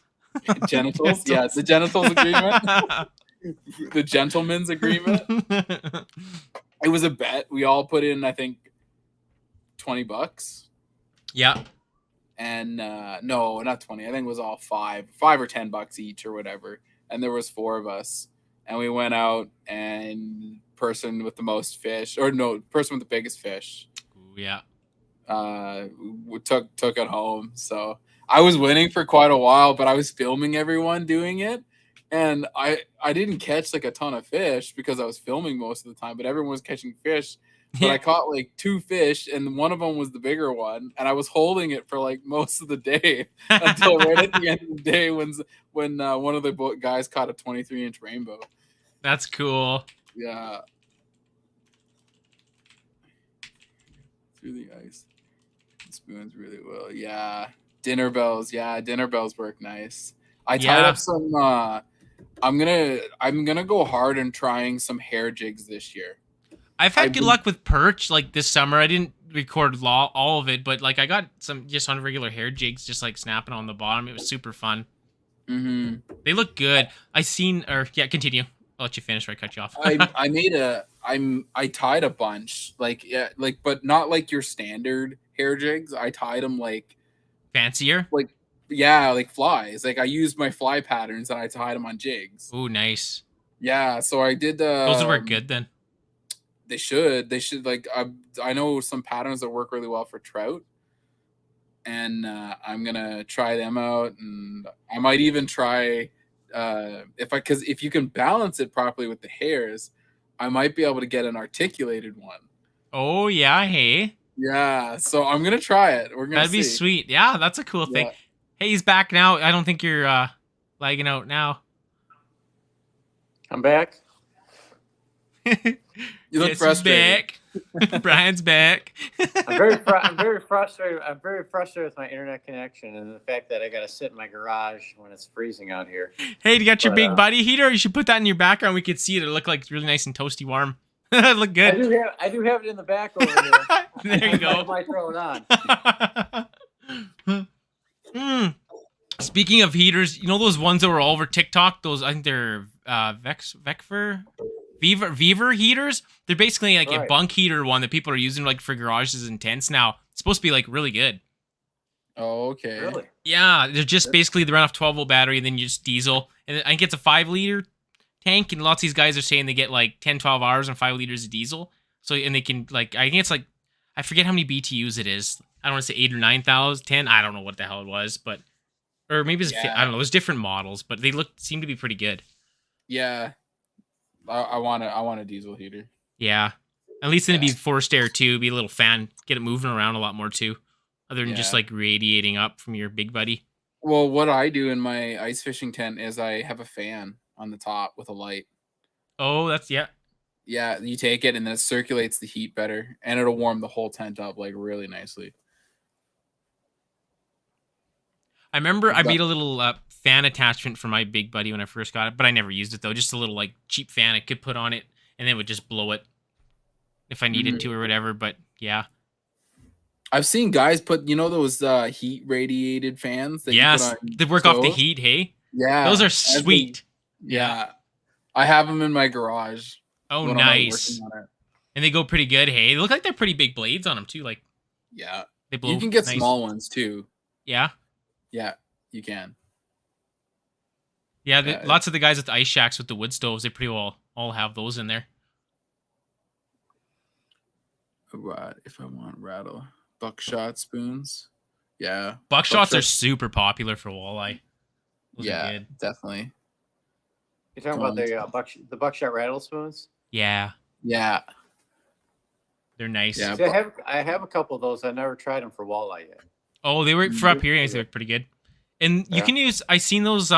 Genitals. Yeah, the Genitals Agreement. The Gentleman's Agreement. It was a bet. We all put in, I think, $20. Yeah. And no, not 20. I think it was all $5 or $10 each or whatever. And there was 4 of us. And we went out, and person with the most fish, or no, person with the biggest fish, Ooh, yeah. took it home. So I was winning for quite a while, but I was filming everyone doing it, and I didn't catch like a ton of fish because I was filming most of the time. But everyone was catching fish. But I caught like 2 fish, and one of them was the bigger one, and I was holding it for like most of the day until right at the end of the day when one of the guys caught a 23-inch rainbow. That's cool. Yeah. Through the ice. Spoons really well. Yeah. Dinner bells. Yeah, dinner bells work nice. I tied up some I'm gonna go hard on trying some hair jigs this year. I've had good luck with perch like this summer. I didn't record all of it, but like I got some just on regular hair jigs, just like snapping on the bottom. It was super fun. Mm-hmm. They look good. Continue. I'll let you finish. Or I cut you off. I tied a bunch, but not like your standard hair jigs. I tied them like fancier, like flies. Like I used my fly patterns and I tied them on jigs. Ooh, nice. Yeah, so I did. Those would work good then. They should. Like I know some patterns that work really well for trout, and I'm gonna try them out, and I might even try. If you can balance it properly with the hairs, I might be able to get an articulated one. Oh yeah, hey. Yeah, so I'm gonna try it. We're gonna. That'd be sweet. Yeah, that's a cool thing. Hey, he's back now. I don't think you're lagging out now. I'm back. You look frustrated. Back. Brian's back. I'm very frustrated. I'm very frustrated with my internet connection and the fact that I got to sit in my garage when it's freezing out here. Hey, you got your big buddy heater? You should put that in your background. We could see it. It look like really nice and toasty warm. Look good. I do have it in the back over there. There you go. I might throw it on. Speaking of heaters, you know those ones that were all over TikTok? Those, I think they're Viver heaters. They're basically like a bunk heater one that people are using like for garages and tents now. It's supposed to be like really good. Oh, okay. Really? Yeah, they're just basically they run off 12-volt battery and then you just diesel. And I think it's a 5-liter tank, and lots of these guys are saying they get like 10-12 hours on 5 liters of diesel. So, and they can like, I think it's like, I forget how many BTUs it is. I don't want to say 8 or 9,000, 10. I don't know what the hell it was, but or maybe it's I don't know. There's different models, but they seem to be pretty good. Yeah. I want a diesel heater. Yeah. At least then it'd be forced air too, be a little fan, get it moving around a lot more too. Other than just like radiating up from your big buddy. Well, what I do in my ice fishing tent is I have a fan on the top with a light. Oh, that's Yeah, you take it and then it circulates the heat better and it'll warm the whole tent up like really nicely. I remember I made a little fan attachment for my big buddy when I first got it, but I never used it though. Just a little like cheap fan I could put on it, and then it would just blow it if I needed to or whatever. But yeah, I've seen guys put those heat radiated fans. That they work off the heat. Hey, yeah, those are sweet. Yeah, I have them in my garage. Oh, nice. And they go pretty good. Hey, they look like they're pretty big blades on them too. Like, yeah, they blow. You can get small ones too. Yeah. Yeah, you can. Yeah, lots of the guys with the ice shacks with the wood stoves, they pretty well all have those in there. Right, if I want rattle. Buckshot spoons. Yeah. Buckshots are super popular for walleye. Those are good. Definitely. You're talking about the buckshot rattle spoons? Yeah. Yeah. They're nice. Yeah, see, I have a couple of those. I never tried them for walleye yet. Oh, they work for up here. They look pretty good. And you can use, I seen those,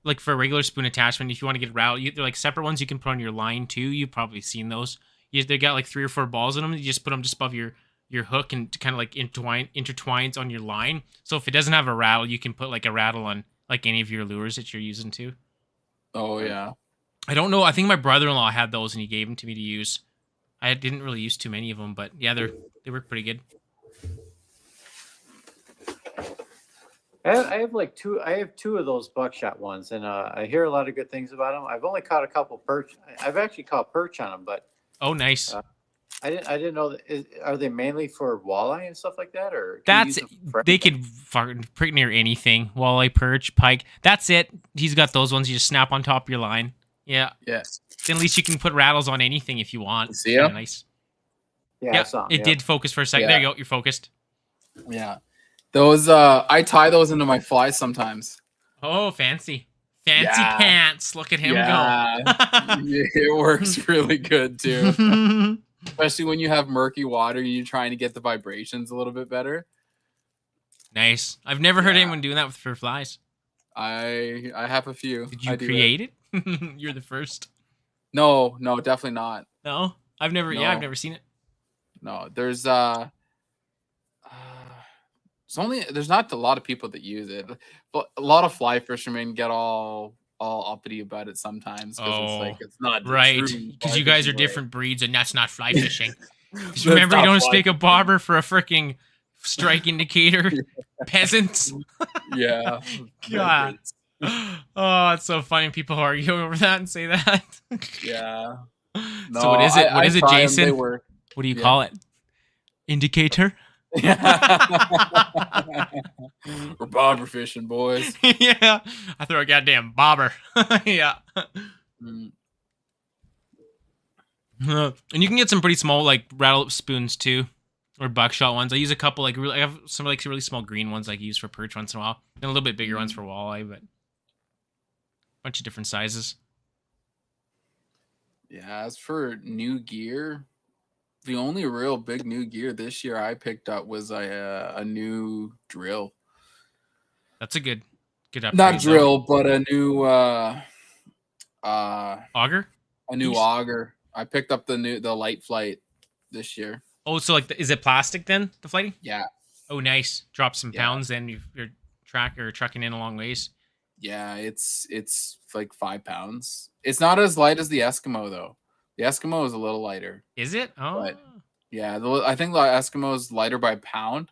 like for a regular spoon attachment, if you want to get rattle, they're like separate ones you can put on your line too. You've probably seen those. They got like 3 or 4 balls in them. You just put them just above your hook and kind of like intertwines on your line. So if it doesn't have a rattle, you can put like a rattle on like any of your lures that you're using too. Oh, yeah. I don't know. I think my brother-in-law had those and he gave them to me to use. I didn't really use too many of them, but yeah, they work pretty good. I have like two. I have two of those buckshot ones, and I hear a lot of good things about them. I've only caught a couple perch. I've actually caught perch on them, but Oh, nice. I didn't know that. Are they mainly for walleye and stuff like that, or That's they could fucking pretty near anything. Walleye, perch, pike. That's it. He's got those ones. You just snap on top of your line. Yeah. Yes. Then at least you can put rattles on anything if you want. See Kinda ya? nice. Yeah, I saw 'em, It did focus for a second. Yeah. There you go. You're focused. Yeah. Those I tie those into my flies sometimes. Oh, fancy. Fancy Yeah. pants. Look at him Yeah. go. It works really good too. Especially when you have murky water and you're trying to get the vibrations a little bit better. Nice. I've never heard Yeah. anyone doing that for flies. I have a few. Did I you do create it? You're the first. No, definitely not. No, I've never. Yeah, I've No. never seen it. No, there's not a lot of people that use it, but a lot of fly fishermen get all uppity about it sometimes because it's not the Right, true because fly you guys are fishing way. different breeds, and that's not fly fishing. 'Cause That's remember, you not don't fly stick a fishing. bobber for a freaking strike indicator. Peasants. Yeah. God. Oh, it's so funny. People argue over that and say that. Yeah. So what is it? What is it, try 'em, Jason? they work. What do you Yeah. call it? Indicator? We're bobber fishing, boys. Yeah. I throw a goddamn bobber. Yeah. Mm. And you can get some pretty small like rattle spoons too, or buckshot ones. I use a couple I have some like really small green ones like I use for perch once in a while, and a little bit bigger ones for walleye, but a bunch of different sizes. Yeah, as for new gear, the only real big new gear this year I picked up was a new drill. That's a good upgrade. Not drill, but a new auger. a new Piece? auger. I picked up the light flight this year. Oh, so like is it plastic then? The flighting? Yeah. Oh, nice. Drop some Yeah. pounds, then you're trucking in a long ways. Yeah, it's like 5 pounds. It's not as light as the Eskimo though. The Eskimo is a little lighter. Is it? Oh, But- Yeah, I think the Eskimo is lighter by a pound.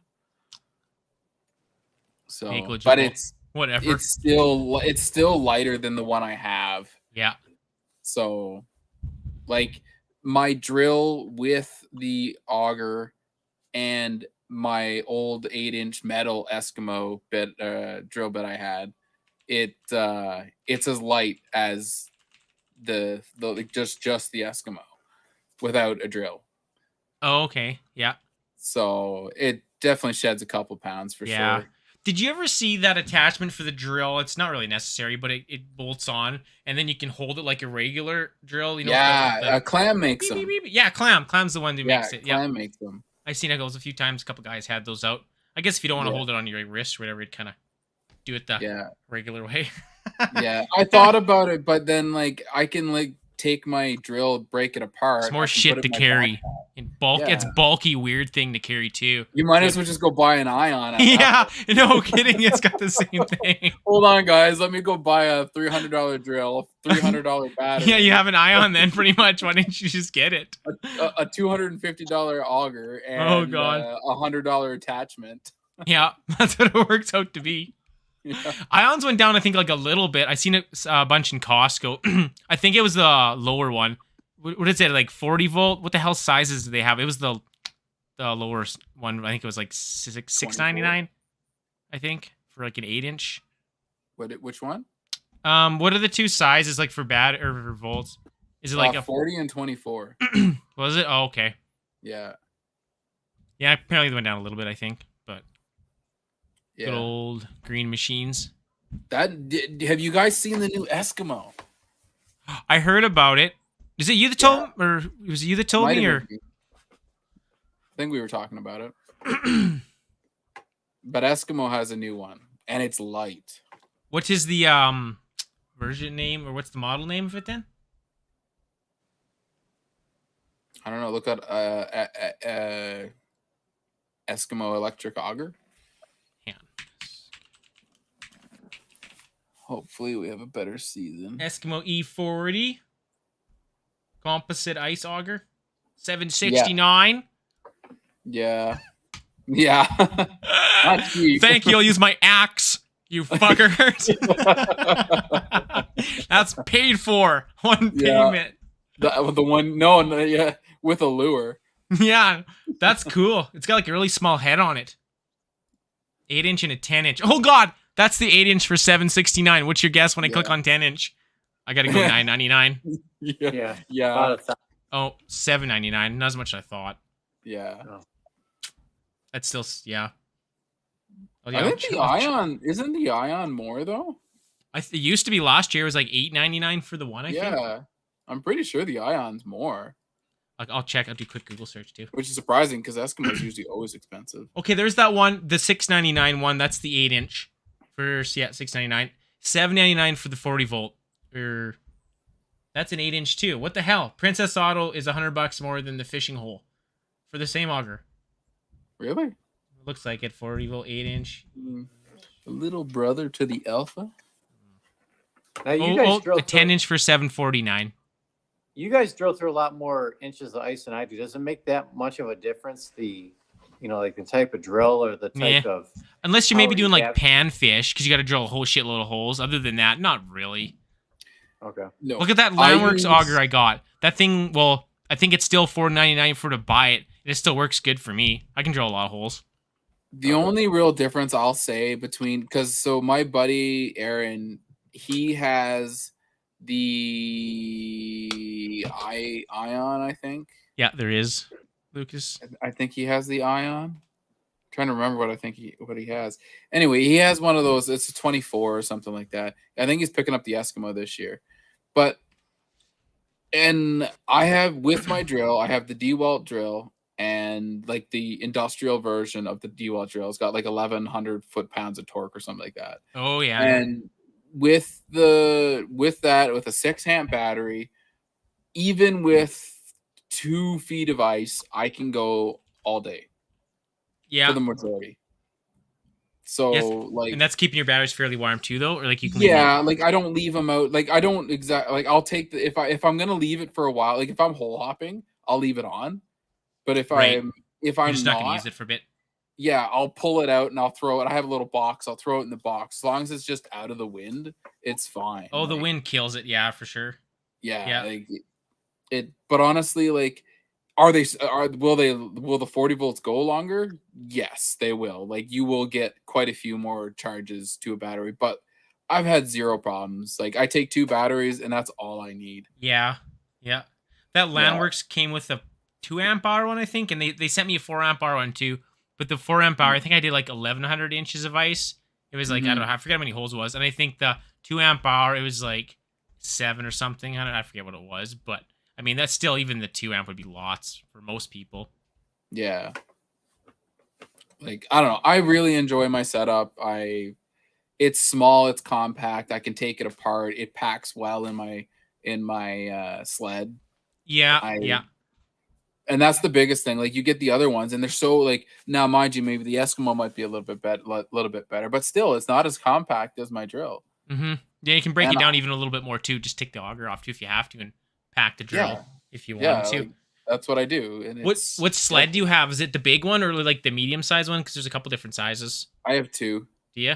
So, Negligible. but it's whatever. still lighter than the one I have. Yeah. So, like my drill with the auger and my old 8-inch metal Eskimo drill bit I had, it's as light as the like just the Eskimo without a drill. Oh, okay. Yeah. So it definitely sheds a couple pounds for Yeah. sure. Did you ever see that attachment for the drill? It's not really necessary, but it bolts on, and then you can hold it like a regular drill. You know, Yeah, Clam makes beep, them. beep, beep. Yeah, Clam's the one who makes it. Yeah, Clam makes them. I've seen it goes a few times. A couple guys had those out. I guess if you don't want to Yeah. hold it on your wrist or whatever, you'd kind of do it the Yeah, regular way. yeah. I thought about it, but then like I can like take my drill, break it apart. It's more I can shit put to it in my carry. backpack. In bulk, it's Yeah. bulky, weird thing to carry too. You might as well just go buy an ion. at that Yeah, point. no kidding. It's got the same thing. Hold on, guys. Let me go buy a $300 drill, $300 battery. Yeah, you have an ion then, pretty much. Why didn't you just get it? a $250 auger and Oh, God. a $100 attachment. Yeah, that's what it works out to be. Yeah. Ions went down, I think, like a little bit. I seen it a bunch in Costco. I think it was the lower one. What is it, like 40 volt? What the hell sizes do they have? It was the lower one. I think it was like $6.99. I think for like an 8-inch. Which one? What are the two sizes like for bad or for volts? Is it like a 40 and 24? Was it? Oh, okay. Yeah. Yeah, apparently it went down a little bit. I think, but Yeah. good old green machines. Have you guys seen the new Eskimo? I heard about it. Is it you that told, or was it you that told Might me, have or? been me. I think we were talking about it. But Eskimo has a new one, and it's light. What is the version name, or what's the model name of it then? I don't know. Look at Eskimo electric auger. Hang on. Hopefully, we have a better season. Eskimo E40. composite ice auger, 769. Yeah. Yeah. Not cheap. Thank you. I'll use my axe. You fuckers. That's paid for. One Yeah. payment. The one, no, yeah, with a lure. Yeah, that's cool. It's got like a really small head on it. 8-inch and a 10-inch. Oh god, that's the 8-inch for 769. What's your guess when I click on 10-inch? I gotta go 999. Yeah. About a Oh, 799. Not as much as I thought. Yeah. That's still yeah. Oh, I think the Ion isn't the Ion more though. It used to be last year. It was like $8.99 for the one. I think. Yeah, I'm pretty sure the Ion's more. I'll check. I'll do a quick Google search too. Which is surprising because Eskimo's usually always expensive. Okay, there's that one, the $6.99 one. That's the 8-inch for $6.99. $7.99 for the 40-volt. That's an 8-inch too. What the hell? Princess Auto is $100 more than the fishing hole for the same auger. Really? Looks like it. 40-volt 8-inch. A little brother to the Alpha. Now you guys drill a 10-inch for $749. You guys drill through a lot more inches of ice than I do. Does it make that much of a difference? Like the type of drill or the type of. Unless you're maybe how doing you like pan fish, because you got to drill a whole shitload of holes. Other than that, not really. Okay. No. Look at that Landworks auger I got. That thing, well, I think it's still $4.99 for to buy it. And it still works good for me. I can drill a lot of holes. The only real difference I'll say between, so my buddy Aaron, he has the Ion, I think. Yeah, there is, Lucas. I think he has the Ion. I'm trying to remember what he has. Anyway, he has one of those. It's a 24 or something like that. I think he's picking up the Eskimo this year. And I have with my drill, I have the DeWalt drill and like the industrial version of the DeWalt drill. It's got like 1,100 foot-pounds of torque or something like that. Oh yeah. And with a 6-amp battery, even with 2 feet of ice, I can go all day. Yeah. For the majority. So like, and that's keeping your batteries fairly warm too, though, or like you can. Like I don't leave them out. Like I don't like I'll take if I'm gonna leave it for a while. Like if I'm hole hopping, I'll leave it on. But if I'm just not gonna use it for a bit. Yeah, I'll pull it out and I'll throw it. I have a little box. I'll throw it in the box. As long as it's just out of the wind, it's fine. Oh, the wind kills it. Yeah, for sure. Yeah. Like it. But honestly, like, will the 40 volts go longer? Yes, they will. Like you will get quite a few more charges to a battery, but I've had 0 problems. Like I take 2 batteries and that's all I need. Yeah. That Landworks came with a 2-amp hour one, I think, and they sent me a 4-amp hour one too. But the 4-amp hour, I think I did like 1,100 inches of ice. It was like I don't know, I forget how many holes it was, and I think the 2-amp hour it was like 7 or something. I forget what it was, but. I mean, that's still, even the 2-amp would be lots for most people. Yeah. Like, I don't know. I really enjoy my setup. It's small, it's compact. I can take it apart. It packs well in my sled. Yeah. And that's the biggest thing. Like you get the other ones and they're so like, now mind you, maybe the Eskimo might be a little bit better, but still it's not as compact as my drill. Mm-hmm. Yeah, you can break it down even a little bit more too. Just take the auger off too if you have to and pack the drill if you want to. Like, that's what I do. And what sled do you have? Is it the big one or like the medium size one? Because there's a couple different sizes. I have 2. Do you?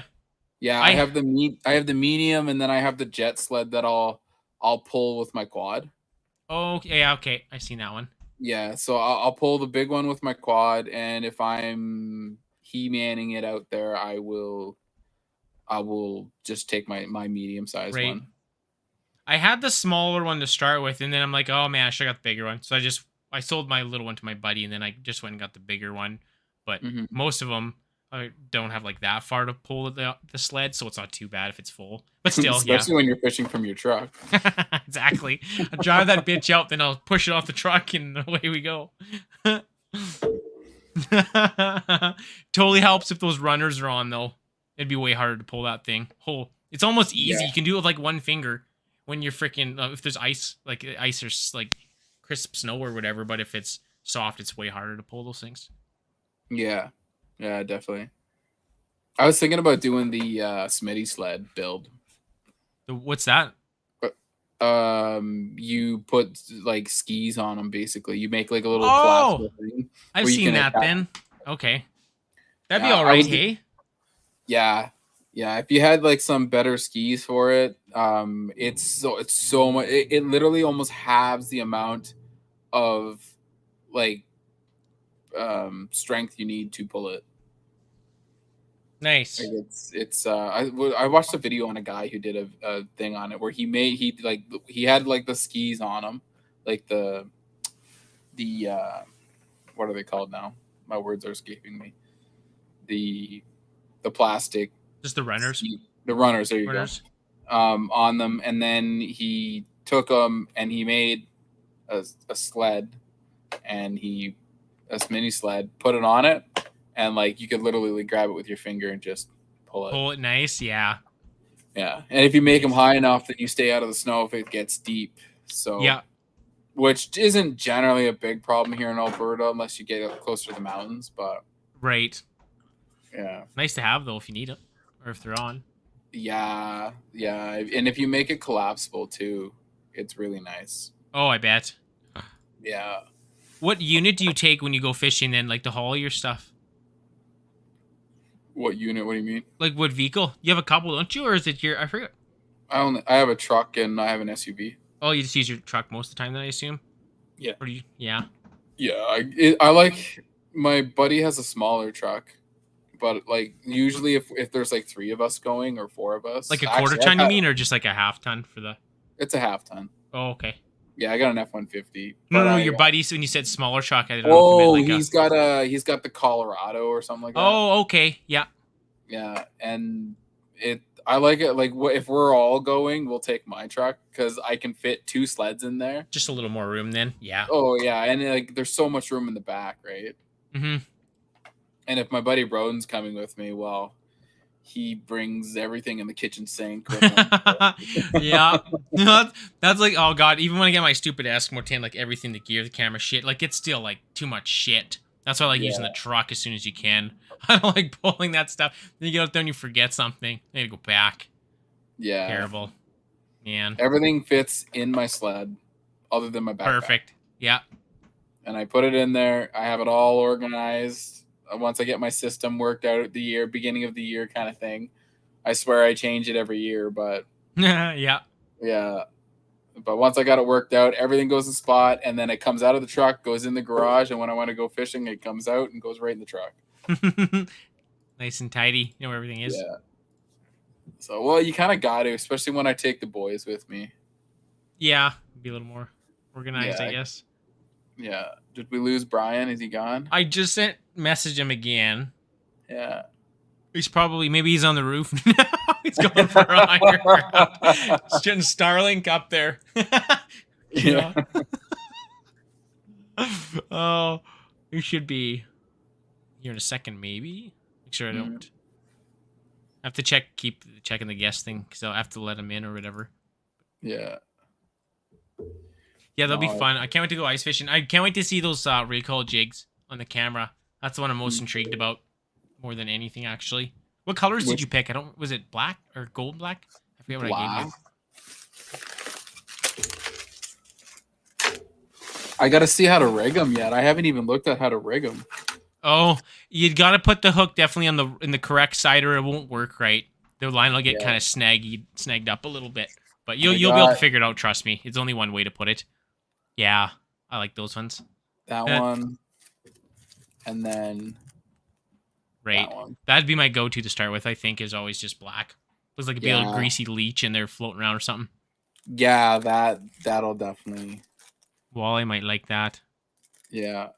Yeah, I have the medium, and then I have the jet sled that I'll pull with my quad. Oh yeah, okay, I've seen that one. Yeah, so I'll pull the big one with my quad, and if I'm he-manning it out there, I will just take my medium size one. I had the smaller one to start with, and then I'm like, oh man, I should have got the bigger one. So I sold my little one to my buddy, and then I just went and got the bigger one. But most of them I don't have like that far to pull the sled, so it's not too bad if it's full. But still, especially when you're fishing from your truck. Exactly. I drive that bitch out, then I'll push it off the truck, and away we go. Totally helps if those runners are on, though. It'd be way harder to pull that thing. It's almost easy. Yeah. You can do it with like one finger when you're freaking if there's ice or like crisp snow or whatever. But if it's soft, it's way harder to pull those things. Yeah, definitely. I was thinking about doing the Smitty sled build. What's that? you put like skis on them. Basically, you make like a little Oh, collapsible thing. I've where you seen can that attach- then. Okay. That'd be Yeah, all I right, would- hey? Yeah, yeah. If you had like some better skis for it, it's so much. It literally almost halves the amount of like strength you need to pull it. Nice. Like I watched a video on a guy who did a thing on it where he had like the skis on him, like the what are they called now? My words are escaping me. The plastic Just the runners. the runners. There you Runners. go. On them, and then he took them and he made a sled, and a mini sled, put it on it, and like you could literally grab it with your finger and just pull it. Pull it nice, yeah. Yeah, and if you make them high enough, then you stay out of the snow if it gets deep. So Yeah. which isn't generally a big problem here in Alberta unless you get up closer to the mountains. But Right. yeah, Nice to have though if you need it. Or if they're on. yeah, and if you make it collapsible too, it's really nice. Oh, I bet. Yeah. What unit do you take when you go fishing then, like to haul your stuff? What unit? What do you mean? Like what vehicle? You have a couple, don't you? Or is it your I forget. I have a truck and I have an SUV. Oh, you just use your truck most of the time then I assume? Yeah. Or do you yeah. Yeah, I like my buddy has a smaller truck, but like usually if there's like 3 of us going or 4 of us, Like a actually, quarter ton you mean, or just like a half ton for the It's a half ton. Oh, okay. Yeah, I got an F-150. No, your buddies when you said smaller truck, I didn't know if Oh, you meant like he's got the Colorado or something like that. Oh, okay. Yeah. Yeah, and I like it. Like, if we're all going, we'll take my truck because I can fit 2 sleds in there. Just a little more room then. Yeah. Oh yeah, and like there's so much room in the back, right? Mm-hmm. And if my buddy Broden's coming with me, well, he brings everything in the kitchen sink with him. Yeah. That's like, oh god, even when I get my stupid Eskimo tent, like everything, the gear, the camera, shit, like it's still like too much shit. That's why I like using the truck as soon as you can. I don't like pulling that stuff. Then you get out there and you forget something. Then you go back. Yeah. Terrible. Man. Everything fits in my sled other than my backpack. Perfect. Yeah. And I put it in there. I have it all organized. Once I get my system worked out at the beginning of the year kind of thing. I swear I change it every year, but Yeah. yeah. But once I got it worked out, everything goes in spot, and then it comes out of the truck, goes in the garage, and when I want to go fishing, it comes out and goes right in the truck. Nice and tidy. You know where everything is. Yeah. So, well, you kind of got to, especially when I take the boys with me. Yeah. Be a little more organized, Yeah. I guess. Yeah. Did we lose Brian? Is he gone? I just messaged him again. Yeah. He's probably, maybe he's on the roof now. He's going for a higher ground. He's getting Starlink up there. Yeah. Oh, he should be here in a second, maybe. Make sure I Mm-hmm. don't. I have to keep checking the guest thing because I'll have to let him in or whatever. Yeah. Yeah, that'll be No, fun. I can't wait to go ice fishing. I can't wait to see those recoil jigs on the camera. That's the one I'm most intrigued about, more than anything, actually. What colors did you pick? Was it black or gold black? I forget what I gave you. I got to see how to rig them yet. I haven't even looked at how to rig them. Oh, you got to put the hook definitely in the correct side, or it won't work right. The line will get kind of snagged up a little bit, but you'll be able to figure it out. Trust me, it's only one way to put it. Yeah, I like those ones. That one, and then right. that one. That'd be my go-to to start with. I think is always just black. Looks like a big old greasy leech in there floating around or something. Yeah, that'll definitely. Wally might like that. Yeah,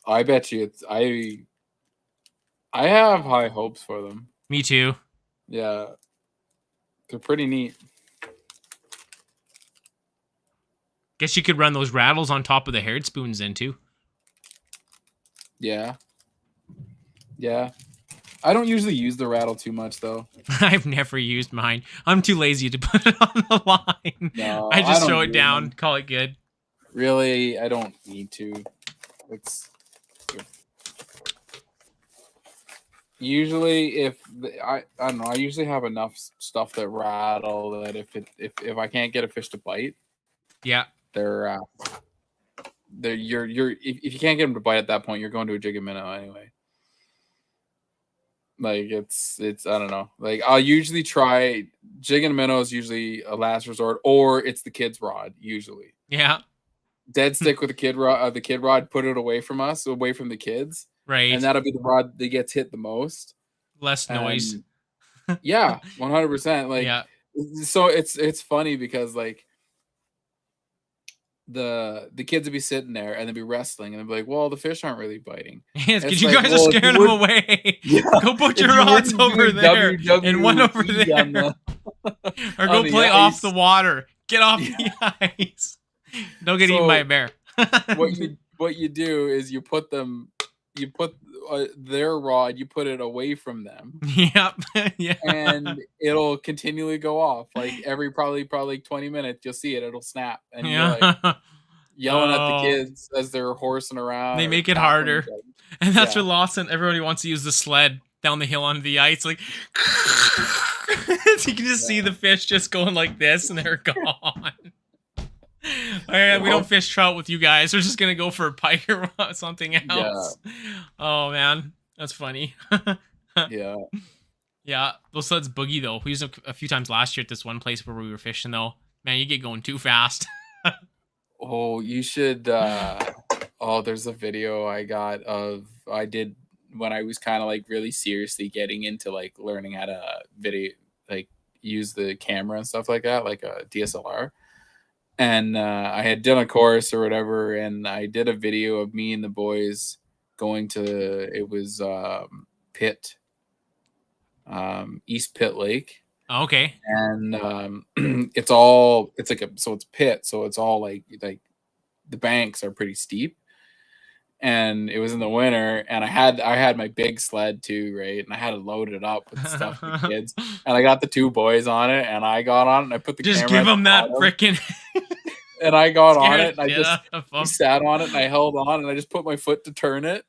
I bet you I have high hopes for them. Me too. Yeah, they're pretty neat. Guess you could run those rattles on top of the haired spoons then too. Yeah. Yeah. I don't usually use the rattle too much though. I've never used mine. I'm too lazy to put it on the line. No, I just don't throw it use down, them. call it good. Really, I don't need to. It's Usually, I don't know, I usually have enough stuff that rattle that if I can't get a fish to bite, Yeah. they're if you can't get them to bite at that point, you're going to a jig and minnow anyway. Like it's I don't know. Like I'll usually try jig and minnow is usually a last resort, or it's the kid's rod usually. Yeah. Dead stick with the kid rod, put it away from us, away from the kids. Right. And that'll be the rod that gets hit the most. Less noise. Yeah, 100%. Like, yeah. So it's funny because like the kids would be sitting there and they'd be wrestling and they'd be like, "Well, the fish aren't really biting." Yes, because It's you like, guys well, are if you scaring them would- away. Yeah, Go put if your you rods wouldn't do over there and one over WWE on there, the- or go on the play off ice. the water. Get off the ice. Don't get eaten So, by a bear. what you do is you put their rod, you put it away from them, Yep. Yeah. and it'll continually go off. Like every probably 20 minutes, you'll see it'll snap, and you're like Yeah. yelling at the Oh. kids as they're horsing around. They or make it tackling harder. each other. And that's Yeah. what Lawson, everybody wants to use the sled down the hill onto the ice. Like, you can just see the fish just going like this and they're gone. All right, we don't fish trout with you guys. We're just going to go for a pike or something else. Oh, man. That's funny. Yeah. Yeah, those sleds boogie, though. We used them a few times last year at this one place where we were fishing, though. Man, you get going too fast. Oh, you should. There's a video I did when I was kind of like really seriously getting into like learning how to like use the camera and stuff like that, like a DSLR. And I had done a course or whatever, and I did a video of me and the boys going to East Pitt Lake. Okay. And it's all it's pit, so it's all like the banks are pretty steep, and it was in the winter, and I had my big sled too, right, and I had it loaded up with stuff for the kids, and I got the two boys on it, and I got on it, and I put the Just camera give at them the that bottom, frickin' and I got on it, and I just I sat on it, and I held on, and I just put my foot to turn it.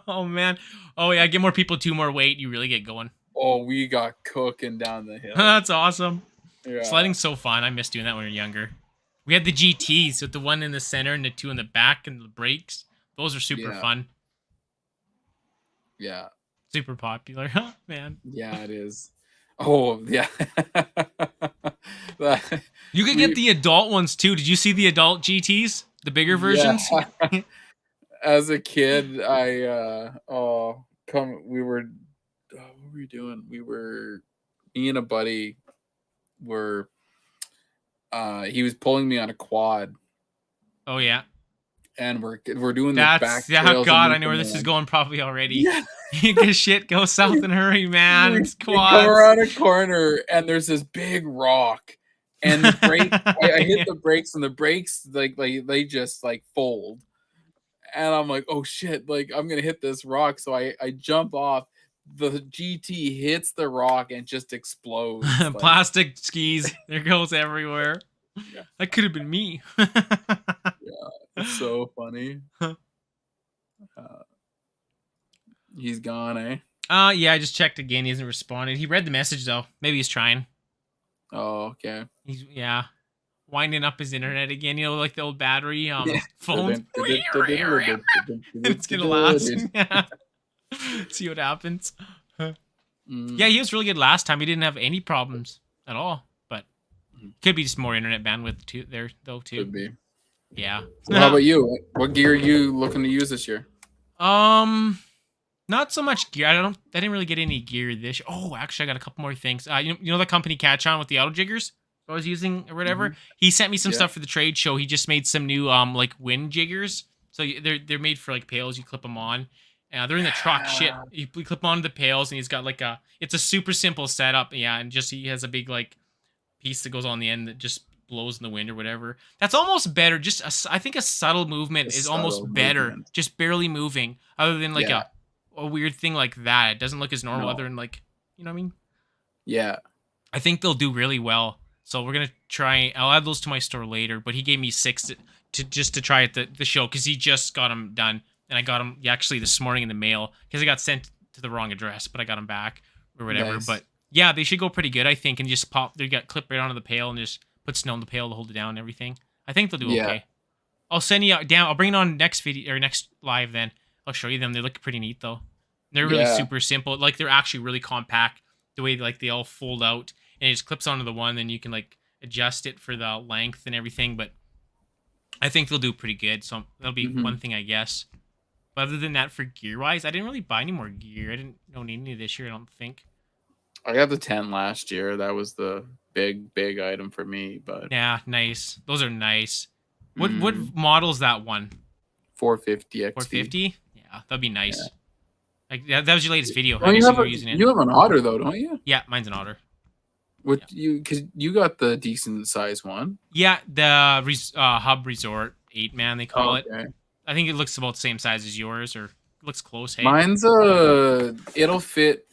Oh man. Oh yeah, get more people, more weight, you really get going. Oh, we got cooking down the hill. That's awesome. Yeah. Sledding's so fun. I miss doing that when we were younger. We had the GTs with the one in the center and the two in the back and the brakes. Those are super fun. Yeah. Super popular. Man. Yeah, it is. Oh, yeah. You could get the adult ones too. Did you see the adult GTs? The bigger versions? Yeah. As a kid, what were we doing? Me and a buddy were, he was pulling me on a quad. Oh, yeah. And we're doing the back trails. Oh, God, I know where this is going probably already. Yeah. Because shit goes south in a hurry, man. It's quads. We come around a corner, and there's this big rock. And the brake, I hit the brakes, and the brakes, like they just, like, fold. And I'm like, oh, shit, like, I'm going to hit this rock. So I jump off. The GT hits the rock and just explodes. Like, plastic skis. There goes everywhere. Yeah. That could have been me. Yeah, it's so funny. He's gone, eh? Yeah, I just checked again. He hasn't responded. He read the message, though. Maybe he's trying. Oh, okay. He's, winding up his internet again. You know, like the old battery phones. It's gonna last. Yeah. See what happens. Yeah, he was really good last time. He didn't have any problems at all. But could be just more internet bandwidth too. There though too. Could be. Yeah. So how about you? What gear are you looking to use this year? Not so much gear. I didn't really get any gear this year. Oh, actually, I got a couple more things. You know the company Catch On with the auto jiggers I was using or whatever. Mm-hmm. He sent me some stuff for the trade show. He just made some new like wind jiggers. So they're made for like pails. You clip them on. They're in the truck. Shit, you clip them onto the pails, and he's got like it's a super simple setup. Yeah, and just he has a big like piece that goes on the end that just blows in the wind or whatever. That's almost better. I think a subtle movement is almost better. Just barely moving, other than like a weird thing like that. It doesn't look as normal, other than like, you know what I mean? Yeah. I think they'll do really well. So we're gonna try. I'll add those to my store later. But he gave me 6 to try at the show because he just got them done. And I got them actually this morning in the mail because I got sent to the wrong address, but I got them back or whatever. Nice. But yeah, they should go pretty good, I think, and just pop. They got clip right onto the pail and just put snow in the pail to hold it down and everything. I think they'll do Yeah. okay. I'll send you down. I'll bring it on next video or next live. Then I'll show you them. They look pretty neat though. They're really Yeah. super simple. Like they're actually really compact. The way like they all fold out and it just clips onto the one. Then you can like adjust it for the length and everything. But I think they'll do pretty good. So that'll be Mhm. one thing, I guess. But other than that, for gear wise, I didn't really buy any more gear. I don't need any this year. I don't think. I got the 10 last year. That was the big item for me. But Yeah, nice. Those are nice. What Mm. model's that one? 450 XT. 450? Yeah, that'd be nice. Like that was your latest video. Oh, I you guess have you were using it. you have an Otter though, don't you? Yeah, mine's an Otter. What because you got the decent size one. Yeah, the Hub Resort 8-man they call it. Okay. I think it looks about the same size as yours, or looks close. Hey, Mine's it'll fit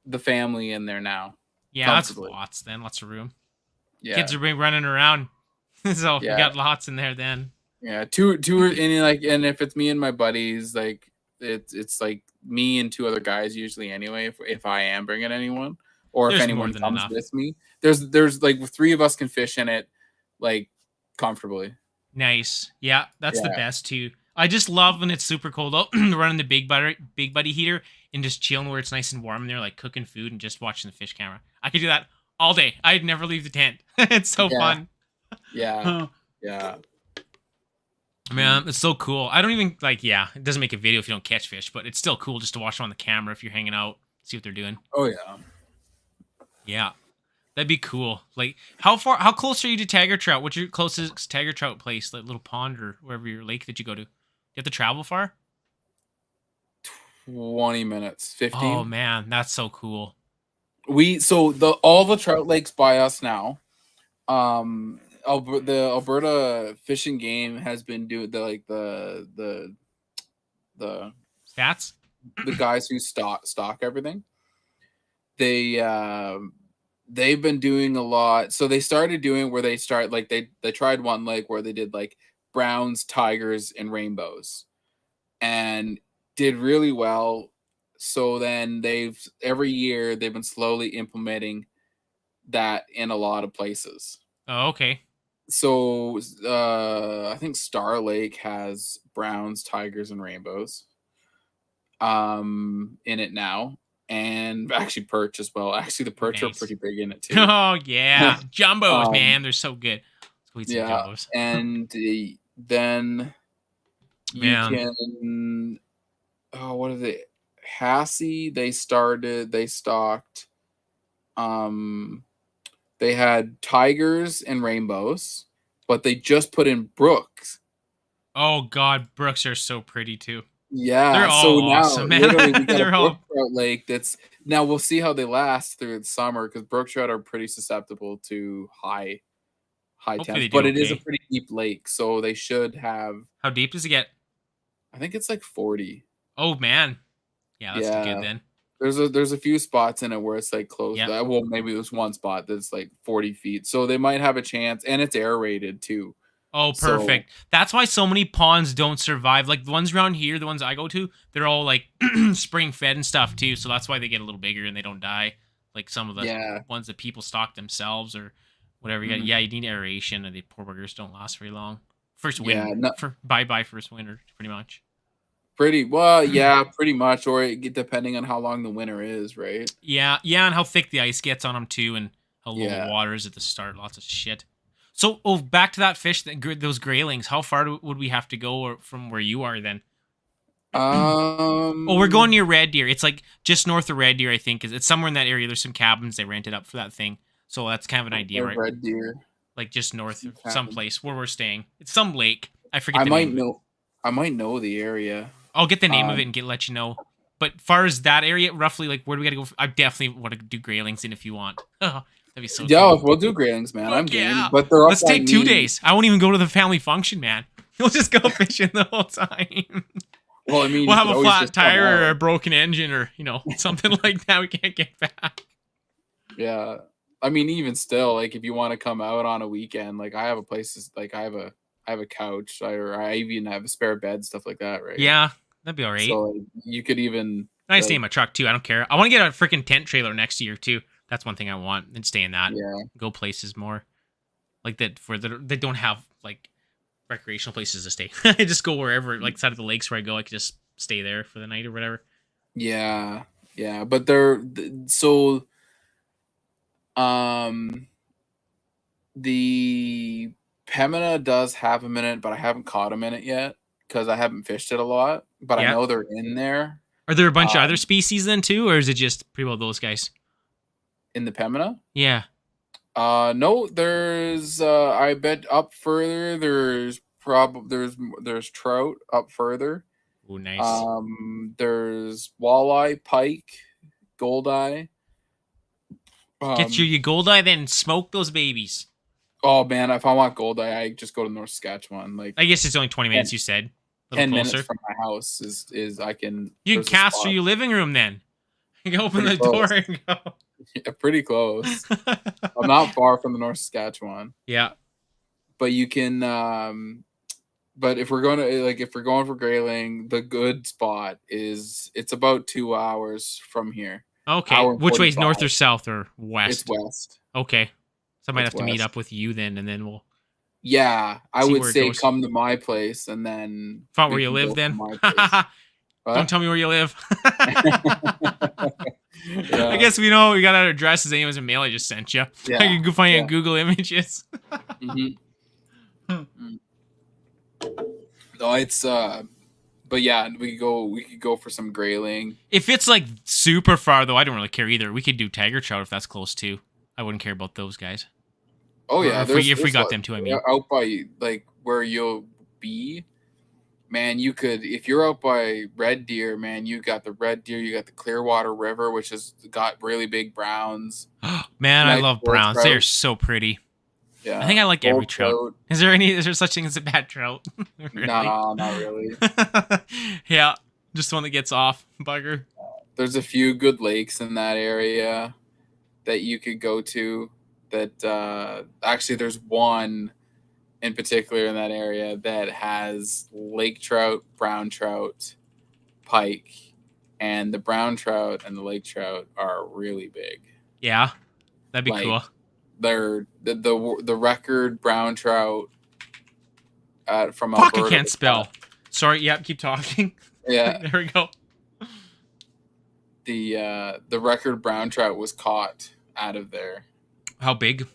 the family in there now. yeah, that's comfortably. lots. Then lots of room. Yeah. Kids are running around, so Yeah. you got lots in there. Then Yeah, two and if it's me and my buddies, like it's like me and two other guys usually anyway. If I am bringing anyone, or There's if more anyone than comes enough. with me, there's like three of us can fish in it, like comfortably. nice. Yeah, that's the Yeah. best too. I just love when it's super cold out, running the big buddy heater and just chilling where it's nice and warm in there, like cooking food and just watching the fish camera. I could do that all day. I'd never leave the tent. It's so Yeah. fun. Yeah, yeah, Man, it's so cool. I don't even yeah, it doesn't make a video if you don't catch fish, but it's still cool just to watch them on the camera if you're hanging out, see what they're doing. oh yeah. Yeah. That'd be cool. Like how close are you to Tiger Trout? What's your closest Tiger Trout place? Like little pond or wherever your lake that you go to? You have to travel far? 20 minutes, 15. Oh man, that's so cool. All the trout lakes by us now. The Alberta Fish and Game has been doing the Stats? the guys who stock everything. They've been doing a lot. So they started doing where they start like they tried one lake where they did like browns, tigers, and rainbows, and did really well. So then every year they've been slowly implementing that in a lot of places. Oh, okay. So I think Star Lake has browns, tigers, and rainbows in it now. And actually perch as well. Actually, the perch Nice. are pretty big in it too. Oh yeah. Jumbos, Um, man. They're so good. Let's go eat some Yeah, jumbos. and then you Man. can. Oh, what are they? Hassie. They stocked. They had tigers and rainbows, but they just put in brooks. Oh god, brooks are so pretty too. Yeah, They're all so now awesome, man. literally we got They're a all- brook trout lake that's now we'll see how they last through the summer because brook trout are pretty susceptible to high Hopefully they temps, do but it is a okay. pretty deep lake, so they should have. How deep does it get? I think it's like 40. Oh man. Yeah, that's Yeah. good then. There's a few spots in it where it's like close. Yeah. Well, maybe there's one spot that's like 40 feet, so they might have a chance, and it's aerated too. Oh, So- perfect. That's why so many ponds don't survive. Like the ones around here, the ones I go to, they're all like spring fed and stuff too. So that's why they get a little bigger and they don't die. Like some of the Yeah. ones that people stock themselves or whatever. Mhm. Yeah, you need aeration, and the poor buggers don't last very long. First Yeah, winter, no- for bye first winter, pretty much. Pretty well, yeah, pretty much, or depending on how long the winter is, right? Yeah, and how thick the ice gets on them too, and how low Yeah. the water is at the start. Lots of shit. So, back to that fish, those graylings. How far would we have to go from where you are then? Oh, we're going near Red Deer. It's like just north of Red Deer, I think. It's somewhere in that area. There's some cabins they rented up for that thing. So that's kind of an idea, right? Red Deer. Like just north of Cabin. someplace where we're staying. It's some lake. I forget I the might name. of it. know. I might know the area. I'll get the name of it Um, and let you know. But far as that area, roughly, like where do we gotta go? I definitely want to do graylings in if you want. That'd be so Yeah, cool. we'll do graylings, man. Fuck I'm game. yeah. But they're up Let's by take 2 me. days. I won't even go to the family function, man. We'll just go fishing the whole time. Well, I mean, We'll you have could a always flat just come tire or a out. broken engine or, something like that we can't get back. Yeah, I mean, even still, like if you want to come out on a weekend, like I have a place, like I have a couch, or I even have a spare bed, stuff like that, right? Yeah, that'd be all right. So like, you could even I stay in my truck too. I don't care. I want to get a freaking tent trailer next year too. That's one thing I want. And stay in that. Yeah. Go places more. Like that for they don't have like recreational places to stay. I just go wherever, like side of the lakes where I go. I can just stay there for the night or whatever. Yeah. Yeah. But so the Pemina does have a minute, but I haven't caught them in it yet because I haven't fished it a lot. But I know they're in there. Are there a bunch of other species then too, or is it just pretty well those guys? In the Pemina? Yeah. No, there's I bet up further there's trout up further. Oh, nice. There's walleye, pike, goldeye. Get your goldeye, then smoke those babies. Oh man, if I want goldeye, I just go to North Saskatchewan. Like I guess it's only 20 minutes. You said 10 minutes from my house is I can. You can cast through your living room then. You can open the door and go. Yeah, pretty close. I'm not far from the North Saskatchewan. Yeah, but you can. But if we're going for grayling, the good spot is it's about 2 hours from here. Okay, which way is north or south or west? It's west. Okay, so I might have to meet up with you then, and then we'll. Yeah, I would say come to my place and then. Find where you live then. Don't tell me where you live. Yeah. I guess we know we got our addresses. Anyways, a mail I just sent you. Yeah. I can go find it in Google Images. No, it's but yeah, we could go for some grayling. If it's like super far though, I don't really care either. We could do tiger trout if that's close too. I wouldn't care about those guys. Oh yeah, if we got them too, I mean, out by like where you'll be. Man, you could, if you're out by Red Deer, man, you got the Red Deer, you got the Clearwater River, which has got really big browns. Man, I love browns. They're so pretty. Yeah, I think I like every trout. Is there such thing as a bad trout? Really? No, not really. Yeah, just the one that gets off, bugger. There's a few good lakes in that area that you could go to. That actually, there's one in particular in that area that has lake trout, brown trout, pike, and the brown trout and the lake trout are really big. Yeah, that'd be cool. They're the record brown trout from Fuck, Alberta. I can't spell. Sorry, keep talking. Yeah. There we go. The record brown trout was caught out of there. How big?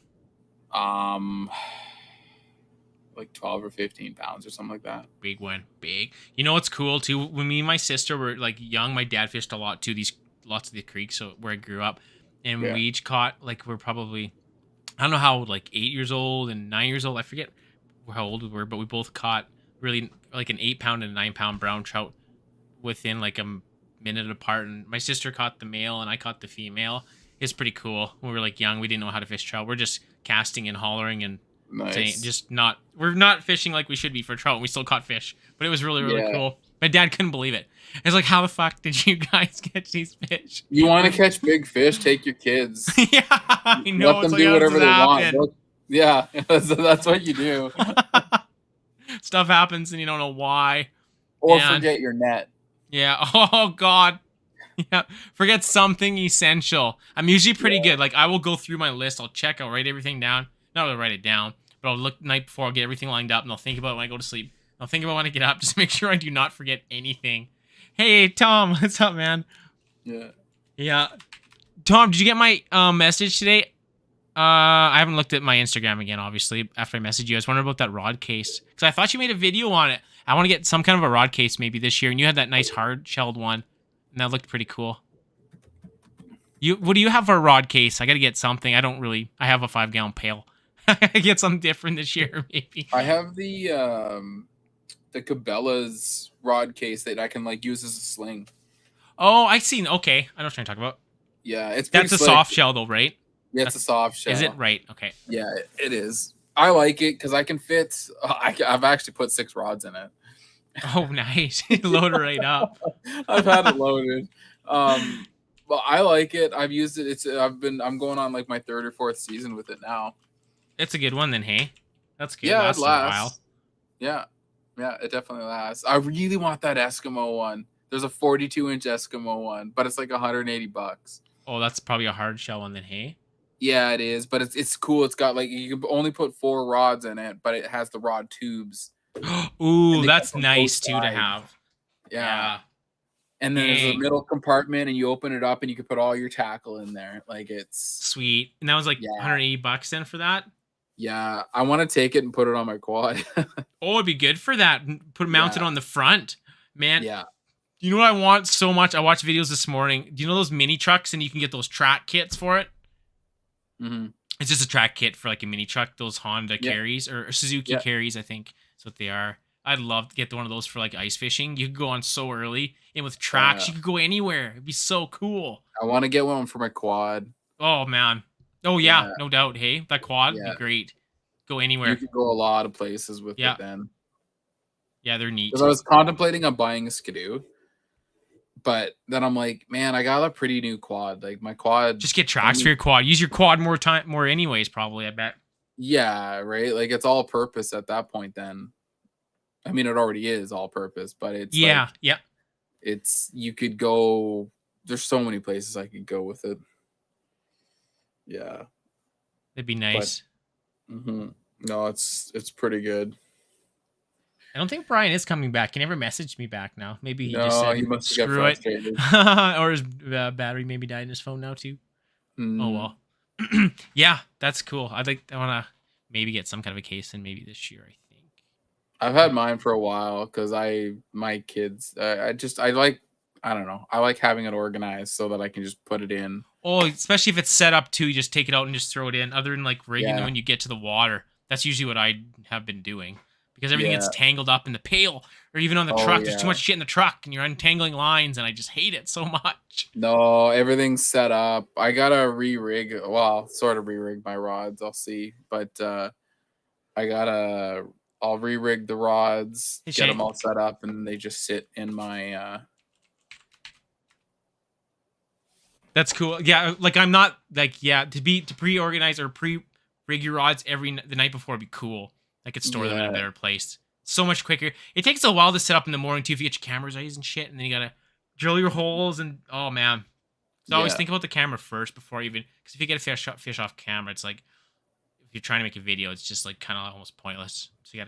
Like 12 or 15 pounds or something like that. Big one. Big. You know what's cool too? When me and my sister were like young, my dad fished a lot too, lots of the creeks, so where I grew up. And we each caught, like, we're probably, I don't know how old, like 8 years old and 9 years old. I forget how old we were, but we both caught really like an 8-pound and a 9-pound brown trout within like a minute apart. And my sister caught the male and I caught the female. It's pretty cool. When we were like young, we didn't know how to fish trout. We're just casting and hollering and nice. We're not fishing like we should be for trout. We still caught fish, but it was really, really cool. My dad couldn't believe it. It's like, how the fuck did you guys catch these fish? You want to catch big fish? Take your kids. Yeah, I know. Let them do whatever they want. Yeah, that's what you do. Stuff happens and you don't know why. Or forget your net. Yeah. Oh God. Yeah. Forget something essential. I'm usually pretty good. Like I will go through my list. I'll check. I'll write everything down. Not really write it down, but I'll look the night before. I'll get everything lined up, and I'll think about it when I go to sleep. I'll think about it when I get up, just to make sure I do not forget anything. Hey, Tom, what's up, man? Yeah. Yeah. Tom, did you get my message today? I haven't looked at my Instagram again, obviously, after I messaged you. I was wondering about that rod case. Because I thought you made a video on it. I want to get some kind of a rod case maybe this year. And you had that nice hard-shelled one. And that looked pretty cool. What do you have for a rod case? I got to get something. I have a 5-gallon pail. I gotta get something different this year, maybe. I have the Cabela's rod case that I can like use as a sling. Oh, I seen. Okay, I know what you're trying to talk about. Yeah, it's that's a soft shell though, right? Yeah, it's a soft shell. Is it right? Okay. Yeah, it is. I like it because I can fit. I've actually put 6 rods in it. Oh, nice! Load it right up. I've had it loaded. Well, I like it. I've used it. I'm going on like my 3rd or 4th season with it now. It's a good one then, hey? That's good. Yeah, it lasts. Yeah, it definitely lasts. I really want that Eskimo one. There's a 42-inch Eskimo one, but it's like $180. Oh, that's probably a hard shell one then, hey? Yeah, it is, but it's cool. It's got like you can only put 4 rods in it, but it has the rod tubes. Ooh, they that's come from nice both too to sides. have. Yeah. And then there's a Dang. middle compartment, and you open it up, and you can put all your tackle in there. Like it's Sweet. And that was like Yeah. $180 then for that? yeah. I want to take it and put it on my quad. Oh, it'd be good for that. Put mounted Yeah. on the front. Man, yeah. you know what I want so much? I watched videos this morning. Do you know those mini trucks and you can get those track kits for it? Mm-hmm. It's just a track kit for like a mini truck, those Honda Yeah. carries or Suzuki Yeah. carries, I think is what they are. I'd love to get one of those for like ice fishing. You could go on so early, and with tracks, you could go anywhere. It'd be so cool. I want to get one for my quad. Oh man. Oh yeah, Yeah. no doubt. Hey, that quad would Yeah. be great. Go You anywhere. can go a lot of places with Yeah. it then. Yeah, they're neat. Because I was contemplating on buying a Skidoo, but then I'm like, man, I got a pretty new quad. Like my quad, Just get tracks for your quad. Use your quad more anyways, probably, I bet. yeah, right. Like it's all purpose at that point. Then, I mean, it already is all purpose, but it's Yeah, like, yeah. it's you could go. There's so many places I could go with it. Yeah. That'd be nice. No, it's pretty good. I don't think Brian is coming back. He never messaged me back now. Maybe he just No, said he must get screw it. frustrated. Or his battery maybe died in his phone now too. Oh Mm, well. Yeah, that's cool. I want to maybe get some kind of a case in maybe this year, I think. I've had mine for a while because my kids. I like. I don't know. I like having it organized so that I can just put it in. Oh, especially if it's set up too, you just take it out and just throw it in. Other than like rigging Yeah. when you get to the water. That's usually what I have been doing. Because everything gets Yeah. tangled up in the pail or even on the Oh, truck. There's too yeah. much shit in the truck and you're untangling lines and I just hate it so much. No, everything's set up. I gotta re-rig. Well, sort of re-rig my rods. I'll see, but I'll re-rig the rods, Hey, get them Shane. all set up, and they just sit in my. That's cool. Yeah, like I'm not like to pre-organize or pre-rig your rods the night before would be cool. I could store them in a Yeah. better place. So much quicker. It takes a while to set up in the morning too if you get your cameras ready and shit, and then you gotta drill your holes and oh man. So always Yeah. think about the camera first before even because if you get a fish off camera, it's like if you're trying to make a video, it's just like kind of almost pointless. So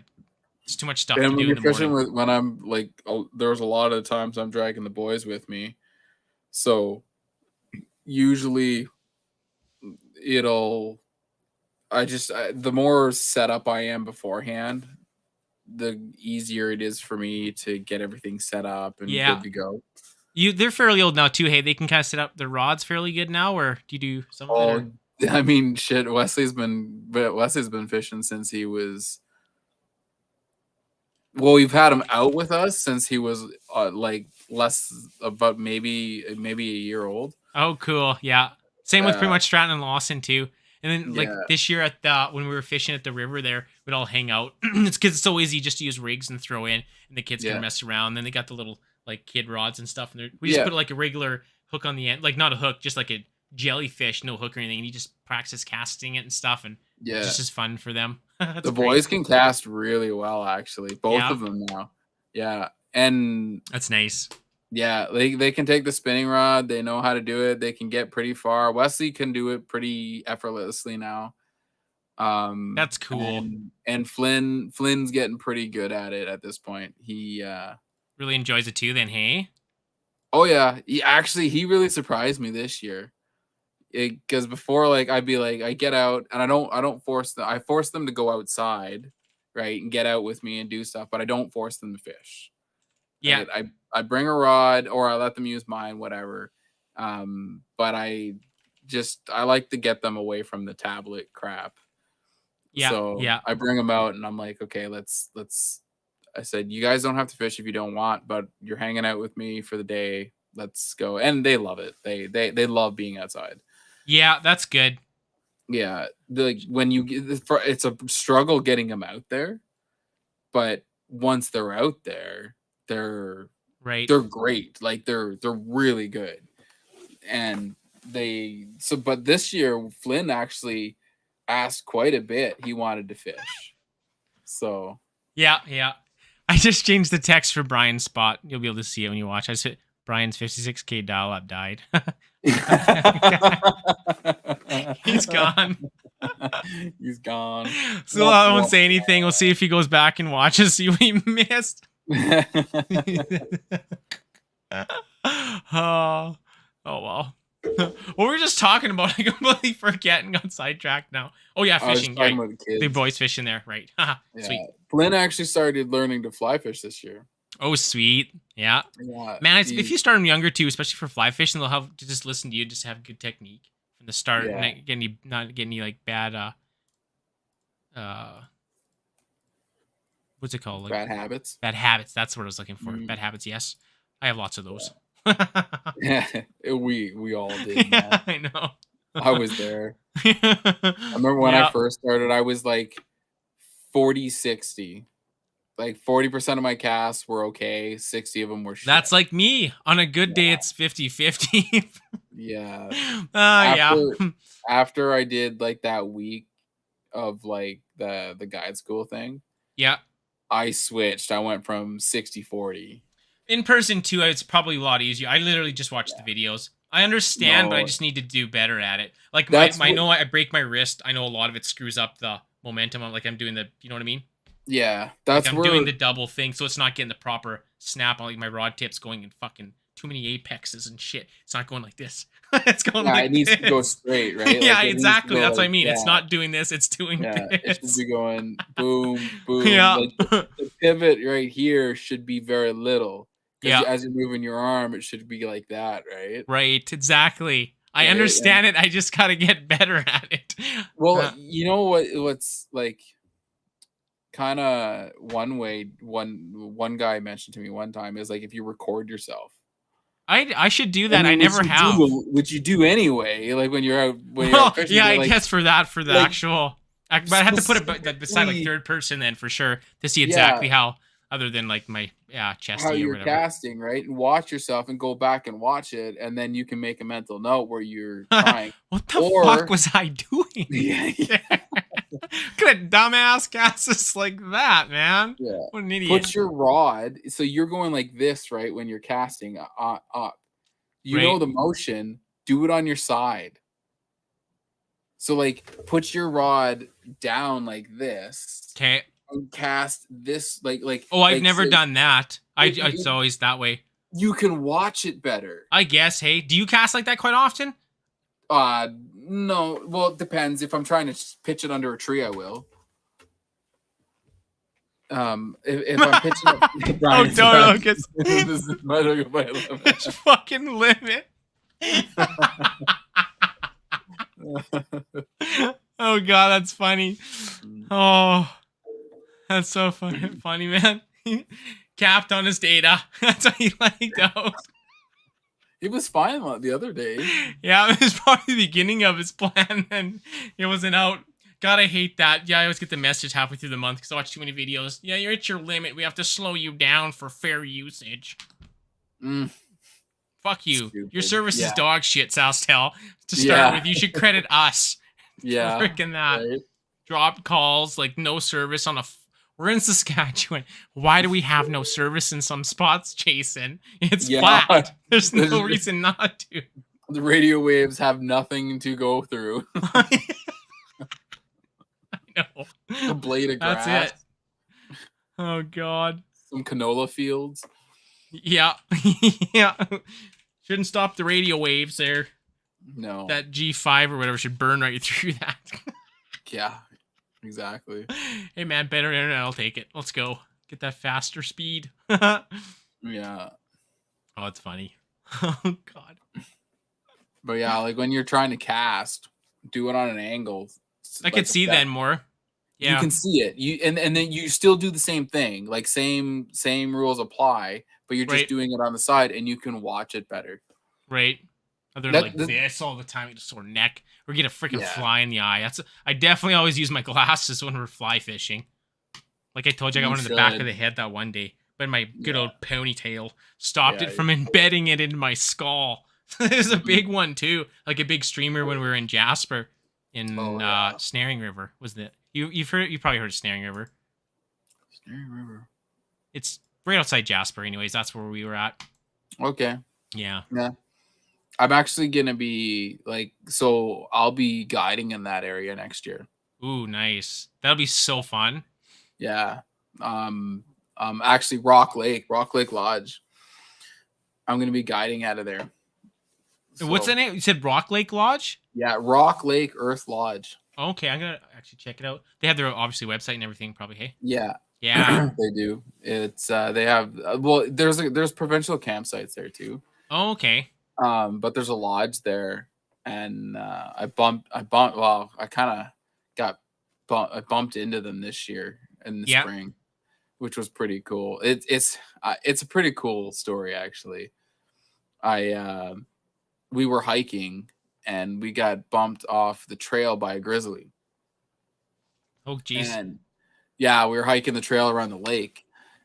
it's too much stuff And to when do you're in the fishing morning. when I'm like, there's a lot of times I'm dragging the boys with me, so usually the more set up I am beforehand, the easier it is for me to get everything set up and Yeah. good to go. They're fairly old now too. Hey, they can kind of set up their rods fairly good now, or do you do some of it? Or? I mean, shit. Wesley's been fishing since he was. Well, we've had him out with us since he was like about maybe a year old. Oh, cool. Yeah. Same with pretty Yeah. much Stratton and Lawson too. And then like Yeah. this year when we were fishing at the river there, we'd all hang out. It's because it's so easy just to use rigs and throw in, and the kids Yeah. can mess around. Then they got the little like kid rods and stuff, and we just Yeah. put like a regular hook on the end, like not a hook, just like a jellyfish, no hook or anything. And you just practice casting it and stuff, and Yeah, it's just as fun for them. That's the great. boys can cast really well, actually. Both Yeah. of them now. Yeah, and That's nice. yeah, they can take the spinning rod. They know how to do it. They can get pretty far. Wesley can do it pretty effortlessly now. That's cool. And Flynn's getting pretty good at it at this point. He Really enjoys it too. Then hey, oh yeah, he really surprised me this year. Because before, like I'd be like, I get out and I don't force them. I force them to go outside, right, and get out with me and do stuff, but I don't force them to fish. yeah, Right? I bring a rod or I let them use mine, whatever. But I like to get them away from the tablet crap. yeah, So yeah. I bring them out and I'm like, okay, let's. I said, you guys don't have to fish if you don't want, but you're hanging out with me for the day. Let's go, and they love it. They love being outside. Yeah, that's good. Yeah, when it's a struggle getting them out there, but once they're out there, they're Right. great. Like they're really good, and but this year Flynn actually asked quite a bit. He wanted to fish, so Yeah, yeah. I just changed the text for Brian's spot. You'll be able to see it when you watch. I said Brian's 56K dial-up died. He's gone. He's gone. So I won't say anything. We'll see if he goes back and watches, see what he missed. Oh well. What were we just talking about? I completely forget and got sidetracked now. Oh yeah, fishing. I was talking Yeah, about the kids. the boys fishing there, right? Yeah. Sweet. Flynn actually started learning to fly fish this year. Oh sweet. Yeah. Yeah, Man, if you start them younger too, especially for fly fishing, they'll have to just listen to you, just have good technique from the start, Yeah. and not get any like bad what's it called? Like bad habits. bad habits. That's what I was looking for. Mm. Bad habits. Yes, I have lots of those. Yeah, we all did. Man. I know. I was there. I remember when I first started, I was like 40-60. Like 40% of my casts were okay, 60 of them were shit. That's like me. On a good day, it's 50-50. Yeah. Yeah. After I did like that week of like the guide school thing, Yeah. I switched. I went from 60-40. In person too, it's probably a lot easier. I literally just watch the videos. I understand, but I No. just need to do better at it. Like That's I know I break my wrist. I know a lot of it screws up the momentum. I'm doing the, you know what I mean? Yeah, that's Like I'm where doing the double thing, so it's not getting the proper snap on. Like my rod tip's going in fucking too many apexes and shit. It's not going like this. It's going like it needs to go this. straight, right? Yeah, Like, it needs to exactly. go That's what I like mean. It's that. not doing this. It's doing Yeah, it should this. be going boom, boom. Yeah. Like the pivot right here should be very little. Yeah. As you're moving your arm, it should be like that, right? Right. Exactly. I Right, understand it. I just gotta get better at it. Well, you know what's like kind of one guy mentioned to me one time is like if you record yourself. I should do that. I I mean, never have. Which you do anyway, like when you're out. Well, fishing, yeah, you're I like, guess for the like, actual. But I have to put it beside like specifically- third person then for sure to see exactly how, other than like my chesty how or you're whatever. casting, right? And watch yourself and go back and watch it, and then you can make a mental note where you're trying. What the Or- fuck was I doing? Yeah, Look at dumbass casts like that, man. yeah. What an idiot. Put your rod, so you're going like this, right? When you're casting up, you know Right. the motion. Do it on your side. So like, put your rod down like this Okay. and cast this like. Oh, I've like, never say- done that. If you It's do- always that way. You can watch it better. I guess. Hey, do you cast like that quite often? No. Well, it depends. If I'm trying to pitch it under a tree, I will. If I'm pitching it, Oh, no, because this is my limit. it's fucking limit. Oh god, that's funny. Oh, that's so funny, man. Capped on his data. That's how he liked those. It was fine the other day. Yeah, it was probably the beginning of his plan, and it wasn't out. God, I hate that. Yeah, I always get the message halfway through the month because I watch too many videos. Yeah, you're at your limit. We have to slow you down for fair usage. Mm. Fuck you. Your Stupid. service is Yeah. dog shit, Soustel. To start Yeah. with, you should credit us. Yeah. Freaking that. Right? Dropped calls, like no service on a. We're in Saskatchewan. Why do we have no service in some spots, Jason? It's Yeah. flat. There's no There's- reason not to. The radio waves have nothing to go through. I know. A blade of grass. That's it. Oh god. Some canola fields. Yeah. Yeah. Shouldn't stop the radio waves there. No. That G5 or whatever should burn right through that. Yeah. Exactly. Hey man, better internet, I'll take it. Let's go. Get that faster speed. Oh, Yeah. it's funny. Oh god. But yeah, like when you're trying to cast, do it on an angle. I like could see that. then more. Yeah. You can see it. And then you still do the same thing. Like same rules apply, but you're just Right. doing it on the side and you can watch it better. Right. Other That- like that- this all the time, you just sore neck or get a freaking Yeah. fly in the eye. I definitely always use my glasses when we're fly fishing. Like I told you, I got You one in the back should. of the head that one day, but my good old ponytail stopped Yeah, it from embedding it into my skull. There's a big one too, like a big streamer when we were in Jasper in Oh, yeah. Snaring River. Was that you probably heard of Snaring River? Snaring River. It's right outside Jasper, anyways. That's where we were at. Okay. Yeah. Yeah. I'm actually gonna be like, so I'll be guiding in that area next year. Ooh, nice. That'll be so fun. Yeah. Actually Rock Lake Lodge. I'm gonna be guiding out of there. What's the So, name? You said Rock Lake Lodge? yeah, Rock Lake Earth Lodge. Okay, I'm gonna actually check it out. They have their obviously website and everything, probably. Hey. Yeah. Yeah. They do. It's they have well, there's provincial campsites there too. Oh, okay. But there's a lodge there, and I kind of got I bumped into them this year in the Yeah. spring, which was pretty cool. It's a pretty cool story actually. We were hiking and we got bumped off the trail by a grizzly. Oh, geez. And yeah, we were hiking the trail around the lake,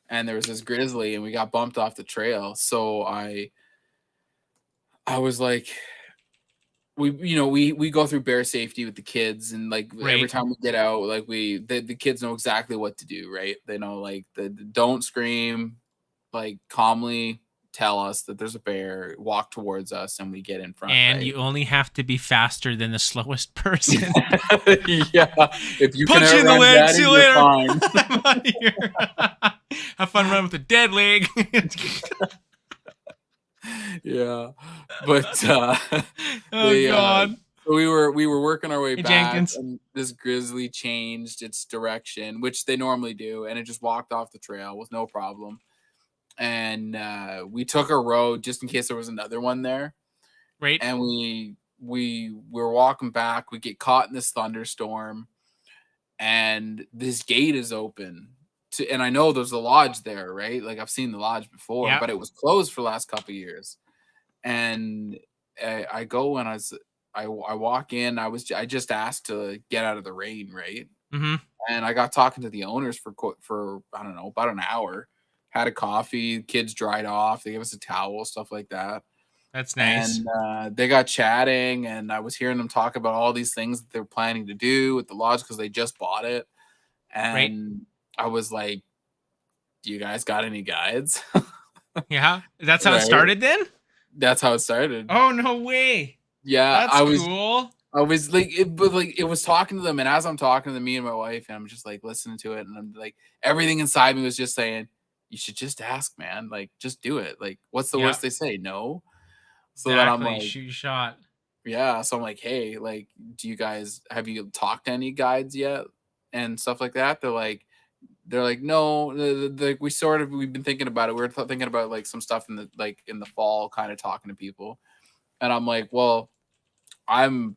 and there was this grizzly, and we got bumped off the trail. So I was like, we go through bear safety with the kids, and like every Right. time we get out, like the kids know exactly what to do, right? They know like the don't scream, like calmly tell us that there's a bear, walk towards us, and we get in front. And right? you only have to be faster than the slowest person. Yeah, if you Punch can you in the outrun leg. Daddy, See you you're later. fine. I'm out of here. Have fun running with a dead leg. Yeah, but Oh they, God. so we were working our way Hey, back, Jenkins. and this grizzly changed its direction, which they normally do, and it just walked off the trail with no problem. And we took a road just in case there was another one there. Right. And we were walking back. We get caught in this thunderstorm, and this gate is open. And I know there's a lodge there, right? Like I've seen the lodge before, Yeah. but it was closed for the last couple of years. And I go and I walk in. I just asked to get out of the rain, right? Mm-hmm. And I got talking to the owners for I don't know, about an hour. Had a coffee, kids dried off. They gave us a towel, stuff like that. That's nice. And they got chatting, and I was hearing them talk about all these things that they're planning to do with the lodge because they just bought it. And I was like, "Do you guys got any guides?" Yeah. That's how it Right. started then? That's how it started. Oh, no way. Yeah, That's cool. I was like, it was talking to them, and as I'm talking to them, me and my wife, and I'm just like listening to it, and I'm like, everything inside me was just saying, "You should just ask, man. Like, just do it. Like, what's the worst they say? No." So then I'm Exactly. like, Shoot your shot. yeah. So I'm like, hey, like, have you talked to any guides yet and stuff like that? They're like, no. We've been thinking about it. We were thinking about like some stuff in the fall, kind of talking to people, and I'm like, well, I'm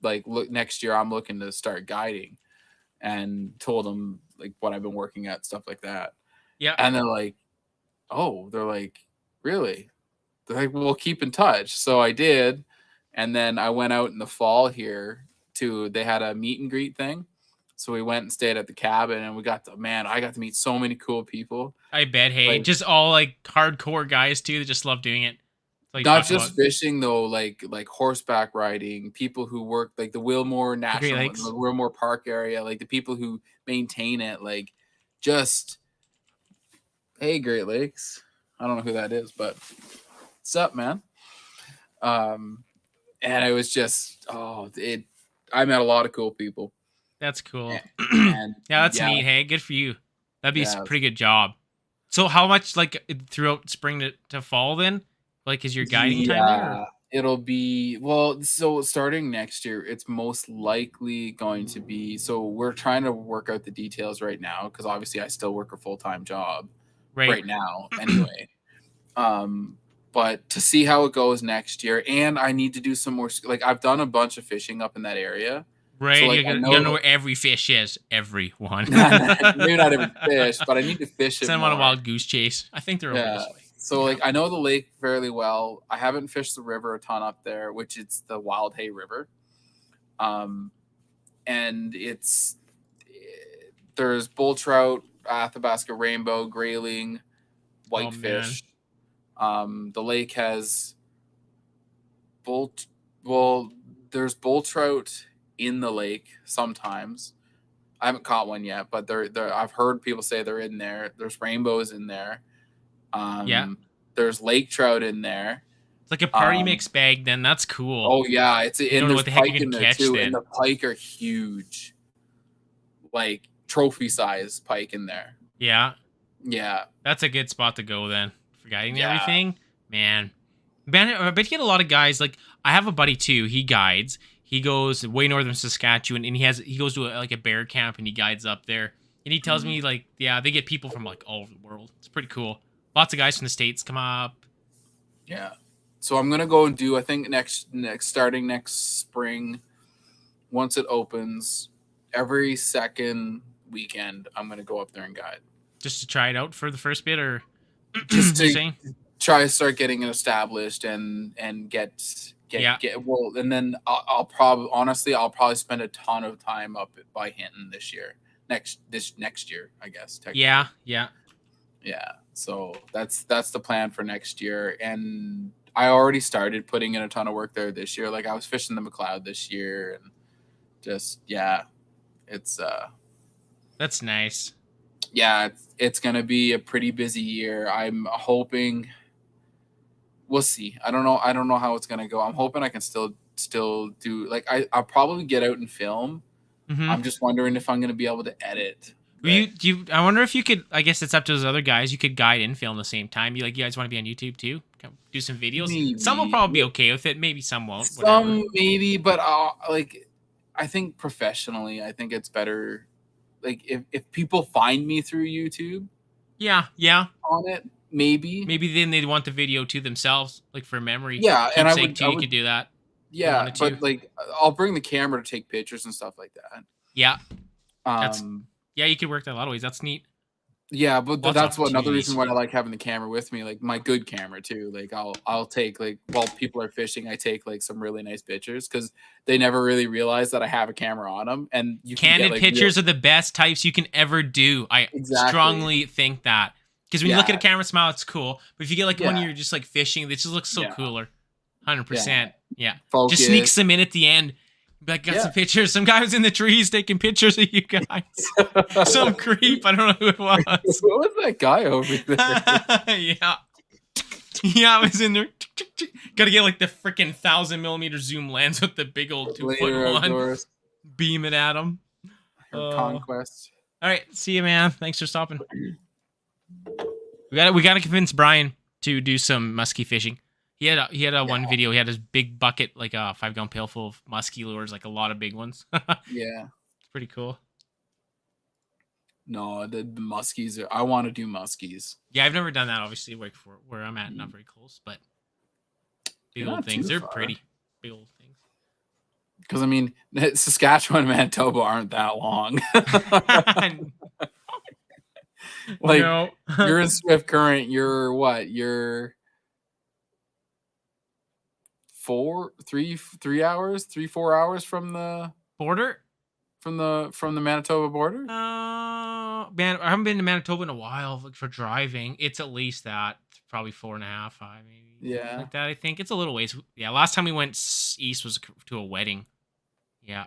like, look, next year I'm looking to start guiding, and told them like what I've been working at, stuff like that. Yeah. And they're like, oh, they're like, really? They're like, we'll keep in touch. So I did. And then I went out in the fall here they had a meet and greet thing. So we went and stayed at the cabin, and I got to meet so many cool people. I bet. Hey, Like- just all like hardcore guys too that just love doing it. Like Not just fishing though, like horseback riding, people who work like the Wilmore National, Lakes. the Wilmore Park area, like the people who maintain it, like just, hey, Great Lakes. I don't know who that is, but what's up, man? And it was just, I met a lot of cool people. That's cool. And Yeah, that's neat. Hey, good for you. That'd be Yeah. a pretty good job. So, how much like throughout spring to fall then? Like, is your guiding time there? or- It'll be so starting next year, it's most likely going to be. So we're trying to work out the details right now because obviously I still work a full-time job right now anyway. But to see how it goes next year, and I need to do some more. Like I've done a bunch of fishing up in that area. Right. So, like, you I gotta know know- where every fish is. Every one. Maybe not every fish, but I need to fish it. Send them on a more. wild goose chase. I think they're over Yeah. this way. So like I know the lake fairly well. I haven't fished the river a ton up there, which it's the Wild Hay River. And there's bull trout, Athabasca rainbow, grayling, whitefish. The lake has there's bull trout in the lake sometimes. I haven't caught one yet, but they're I've heard people say they're in there. There's rainbows in there. Yeah. There's lake trout in there. It's like a party mix bag. Then that's cool. Oh yeah, it's You and don't know there's what the heck pike you in can there catch too, then. and the pike are huge, like trophy size pike in there. Yeah, That's a good spot to go then for guiding Yeah. everything. Man, I bet you get a lot of guys. Like I have a buddy too. He guides. He goes way northern Saskatchewan, and he goes to like a bear camp, and he guides up there. And he tells me like, yeah, they get people from like all over the world. It's pretty cool. Lots of guys from the States come up. yeah. So I'm gonna go and do. I think starting next spring, once it opens, every second weekend, I'm gonna go up there and guide. Just to try it out for the first bit, or Just you're to saying? try to start getting it established and get well, and then I'll probably spend a ton of time up by Hinton this year. Next year, I guess. Technically. Yeah. So that's the plan for next year, and I already started putting in a ton of work there this year. Like I was fishing the McLeod this year, and just it's That's nice. yeah, it's gonna be a pretty busy year. I'm hoping. We'll see. I don't know how it's gonna go. I'm hoping I can still do like I'll probably get out and film. Mm-hmm. I'm just wondering if I'm gonna be able to edit. I wonder if you could. I guess it's up to those other guys. You could guide and film at the same time. You guys want to be on YouTube too? Do some videos. Maybe. Some will probably be okay with it. Maybe some won't. Some maybe, but I think professionally, I think it's better. Like if people find me through YouTube. Yeah. On it, maybe then they'd want the video to themselves, like for memory. Yeah, and I Keepsake would. too. You could do that. Yeah, but like I'll bring the camera to take pictures and stuff like that. Yeah. Yeah, you could work that a lot of ways. That's neat. Yeah, but Lots that's of another reason opportunities. why I like having the camera with me, like my good camera too. Like I'll take like while people are fishing, I take like some really nice pictures because they never really realize that I have a camera on them. And you can Candid get, like, pictures are the best types you can ever do. I Exactly. strongly think that. Because when you look Yeah. at a camera smile, it's cool. But if you get like one Yeah. you're just like fishing, it just looks so Yeah. cooler. 100%. Yeah. focus. Just sneaks them in at the end. Like, got some pictures. Some guy was in the trees taking pictures of you guys. Some creep. I don't know who it was. What was that guy over there? Yeah. Yeah, I was in there. Gotta get like the freaking 1000mm zoom lens with the big old 2-foot Later one. outdoors, Beam it at him. Conquest. All right, see you, man. Thanks for stopping. We gotta convince Brian to do some muskie fishing. He had a one video. He had his big bucket, like a 5-gallon pail full of muskie lures, like a lot of big ones. Yeah. It's pretty cool. No, the muskies. I want to do muskies. Yeah, I've never done that. Obviously, where I'm at, not very close, but big You're old not things. too They're far. pretty big old things. Because I mean, Saskatchewan and Manitoba aren't that long. Like No. you're in Swift Current. You're what? You're 4 hours from the Border? Manitoba border. Man, I haven't been to Manitoba in a while for driving. It's at least that, probably 4.5, 5, maybe. Yeah. Like that, I think. It's a little ways. Yeah, last time we went east was to a wedding. Yeah.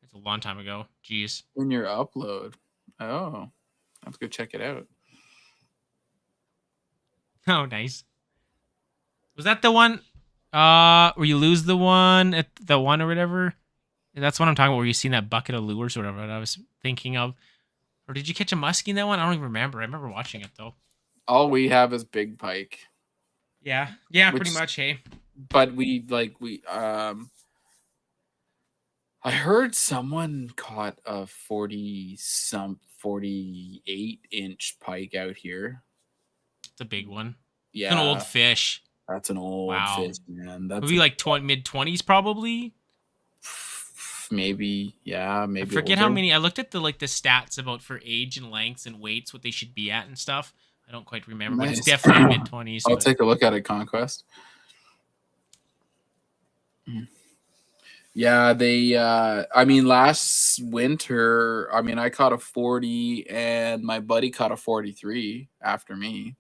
It's a long time ago. Jeez. In your upload. Oh, let's go check it out. Oh, nice. Was that the one? Where you lose the one at the one or whatever? That's what I'm talking about. Where you seen that bucket of lures or whatever that I was thinking of. Or did you catch a muskie in that one? I don't even remember. I remember watching it though. All we have is big pike, Yeah, Which- pretty much. Hey, but I heard someone caught a 48-inch pike out here. it's a big one. Yeah, It's an old fish. That's an old Wow. fish, man. That's Maybe like mid-20s probably. maybe, yeah, I maybe. forget how older. many. I looked at the stats about for age and lengths and weights, what they should be at and stuff. I don't quite remember, but it's Nice. definitely mid-20s. I'll but- take a look at it, Conquest. Yeah, they I mean last winter, I mean I caught a 40 and my buddy caught a 43 after me.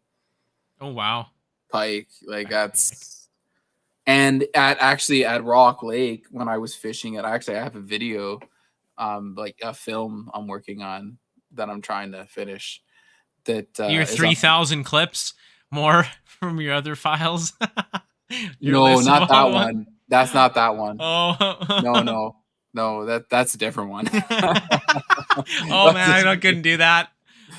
Oh wow. Pike. Like That's that's and at Rock Lake when I was fishing it, I have a video. like a film I'm working on that I'm trying to finish. That Your is 3,000 clips more from your other files. Your no, list of not all that the ones? one. That's not that one. Oh. No. That's a different one. Oh man, I couldn't do that.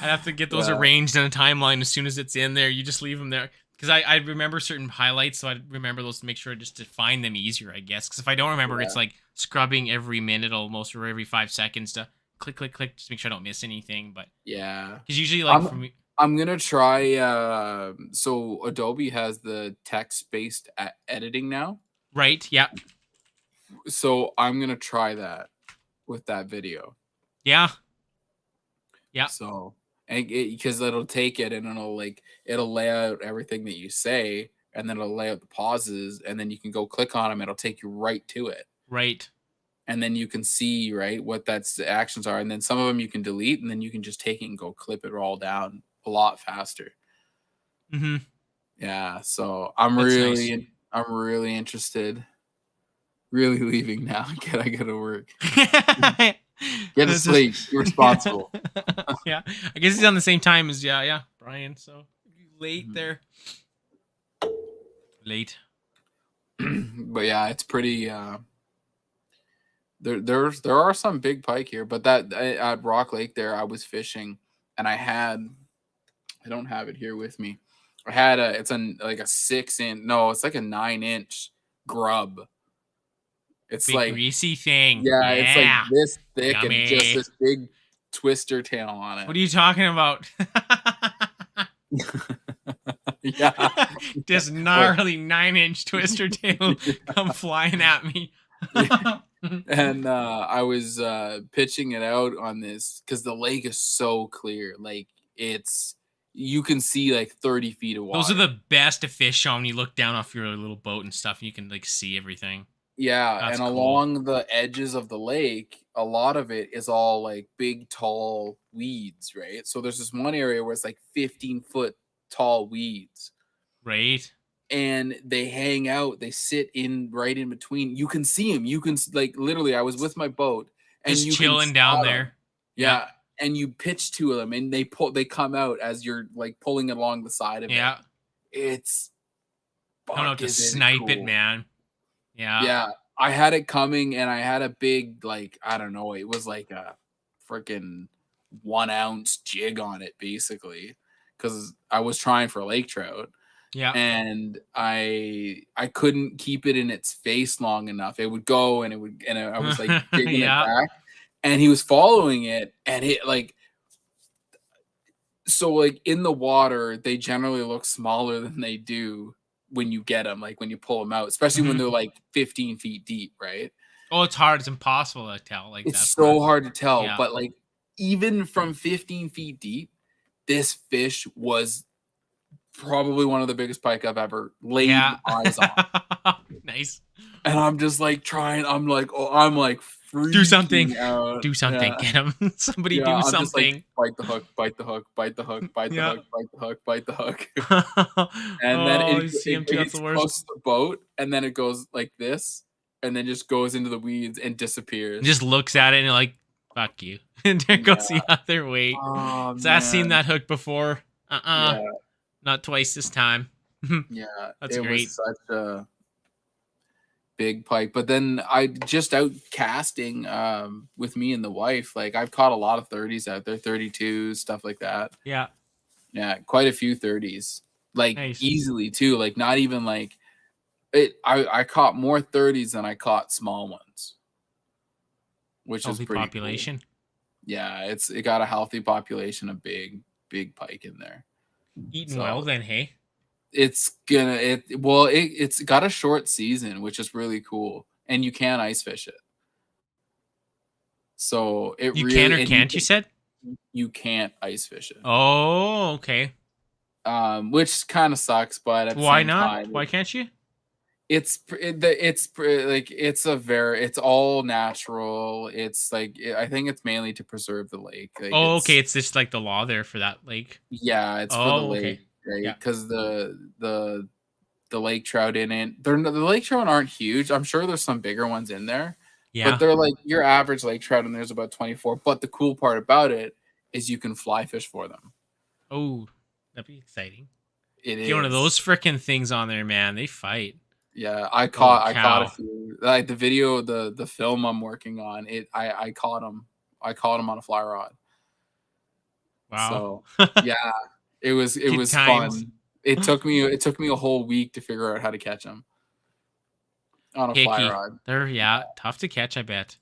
I'd have to get those Yeah. arranged in a timeline as soon as it's in there. You just leave them there. Because I remember certain highlights, so I'd remember those to make sure just to find them easier, I guess. Because if I don't remember, it's like scrubbing every minute almost, or every 5 seconds to click, click, click, just make sure I don't miss anything. But Yeah. because usually, like, for me, I'm gonna try. So Adobe has the text-based editing now. right? Yeah. So I'm gonna try that with that video. Yeah. Yeah. So, and because it'll take it and it'll lay out everything that you say, and then it'll lay out the pauses, and then you can go click on them. It'll take you right to it, Right. and then you can see what the actions are, and then some of them you can delete, and then you can just take it and go clip it all down a lot faster. Mm-hmm. Yeah. So I'm That's really interested. Really leaving now. I gotta work. Get Get to sleep. You're responsible. Yeah. I guess he's on the same time as Brian. So late there. Late. But yeah, it's pretty there are some big pike here, but that at Rock Lake there I was fishing and I don't have it here with me. I had it's a 6-inch, no, it's like a 9-inch grub. It's big like greasy thing. Yeah, it's like this thick Yummy. and just this big twister tail on it. What are you talking about? Yeah. This gnarly 9-inch twister tail come flying at me. And I was pitching it out on this because the lake is so clear. Like you can see like 30 feet of water. Those are the best to fish on when you look down off your little boat and stuff. And you can like see everything. Yeah, That's and cool. along the edges of the lake, a lot of it is all like big, tall weeds, right? So there's this one area where it's like 15-foot tall weeds. Right. And they hang out, they sit right in between. You can see them. You can like literally, I was with my boat and Just you chilling down there. Yeah. And you pitch to them and they come out as you're like pulling it along the side of it. Yeah. It's I don't know to snipe it, man. Yeah. Yeah. I had it coming and I had a big, like, I don't know, it was like a freaking 1-ounce jig on it, basically. Because I was trying for lake trout. Yeah. And I couldn't keep it in its face long enough. It would go and I was like digging it back. And he was following it and it like so like in the water, they generally look smaller than they do when you get them, like when you pull them out, especially when they're like 15 feet deep, right? Oh, it's hard. It's impossible to tell. Like it's so hard to tell. Yeah. But like even from 15 feet deep, this fish was probably one of the biggest pike I've ever laid eyes on. Nice. And I'm just like trying. I'm like do something. Out. Do something. Get him. Somebody do I'm something. Just like, bite the hook. Bite the hook. Bite the hook. Bite the hook. Bite the hook. Bite the hook. And then it gets close to the boat, and then it goes like this, and then just goes into the weeds and disappears. Just looks at it and you're like, "Fuck you," and there goes the other way. Oh, so I've seen that hook before. Not twice this time. Yeah, that's great. Was such a big pike. But then I just out casting with me and the wife. Like I've caught a lot of 30s out there, 32s, stuff like that. Yeah, quite a few 30s, like nice. Easily too. Like not even like it. I caught more 30s than I caught small ones, which is pretty population. Cool. Yeah, it got a healthy population of big pike in there. Eating well then, hey? It's got a short season, which is really cool, and you can ice fish it. So you can or can't? You said you can't ice fish it. Oh, okay. Which kind of sucks, but at why the same not? Time, why can't you? It's all natural. It's like I think it's mainly to preserve the lake. Like okay. It's just like the law there for that lake. Yeah, it's for the lake, right? Because the lake trout in it, the lake trout aren't huge. I'm sure there's some bigger ones in there, Yeah. But they're like your average lake trout, and there's about 24. But the cool part about it is you can fly fish for them. Oh, that'd be exciting. It Get is one of those freaking things on there, man. They fight. Yeah, I caught a cow. few. Like the video, the film I'm working on, I caught them. I caught them on a fly rod. Wow. So yeah, it was Good times. fun. It took me a whole week to figure out how to catch them on a fly Picky. rod. They're tough to catch, I bet.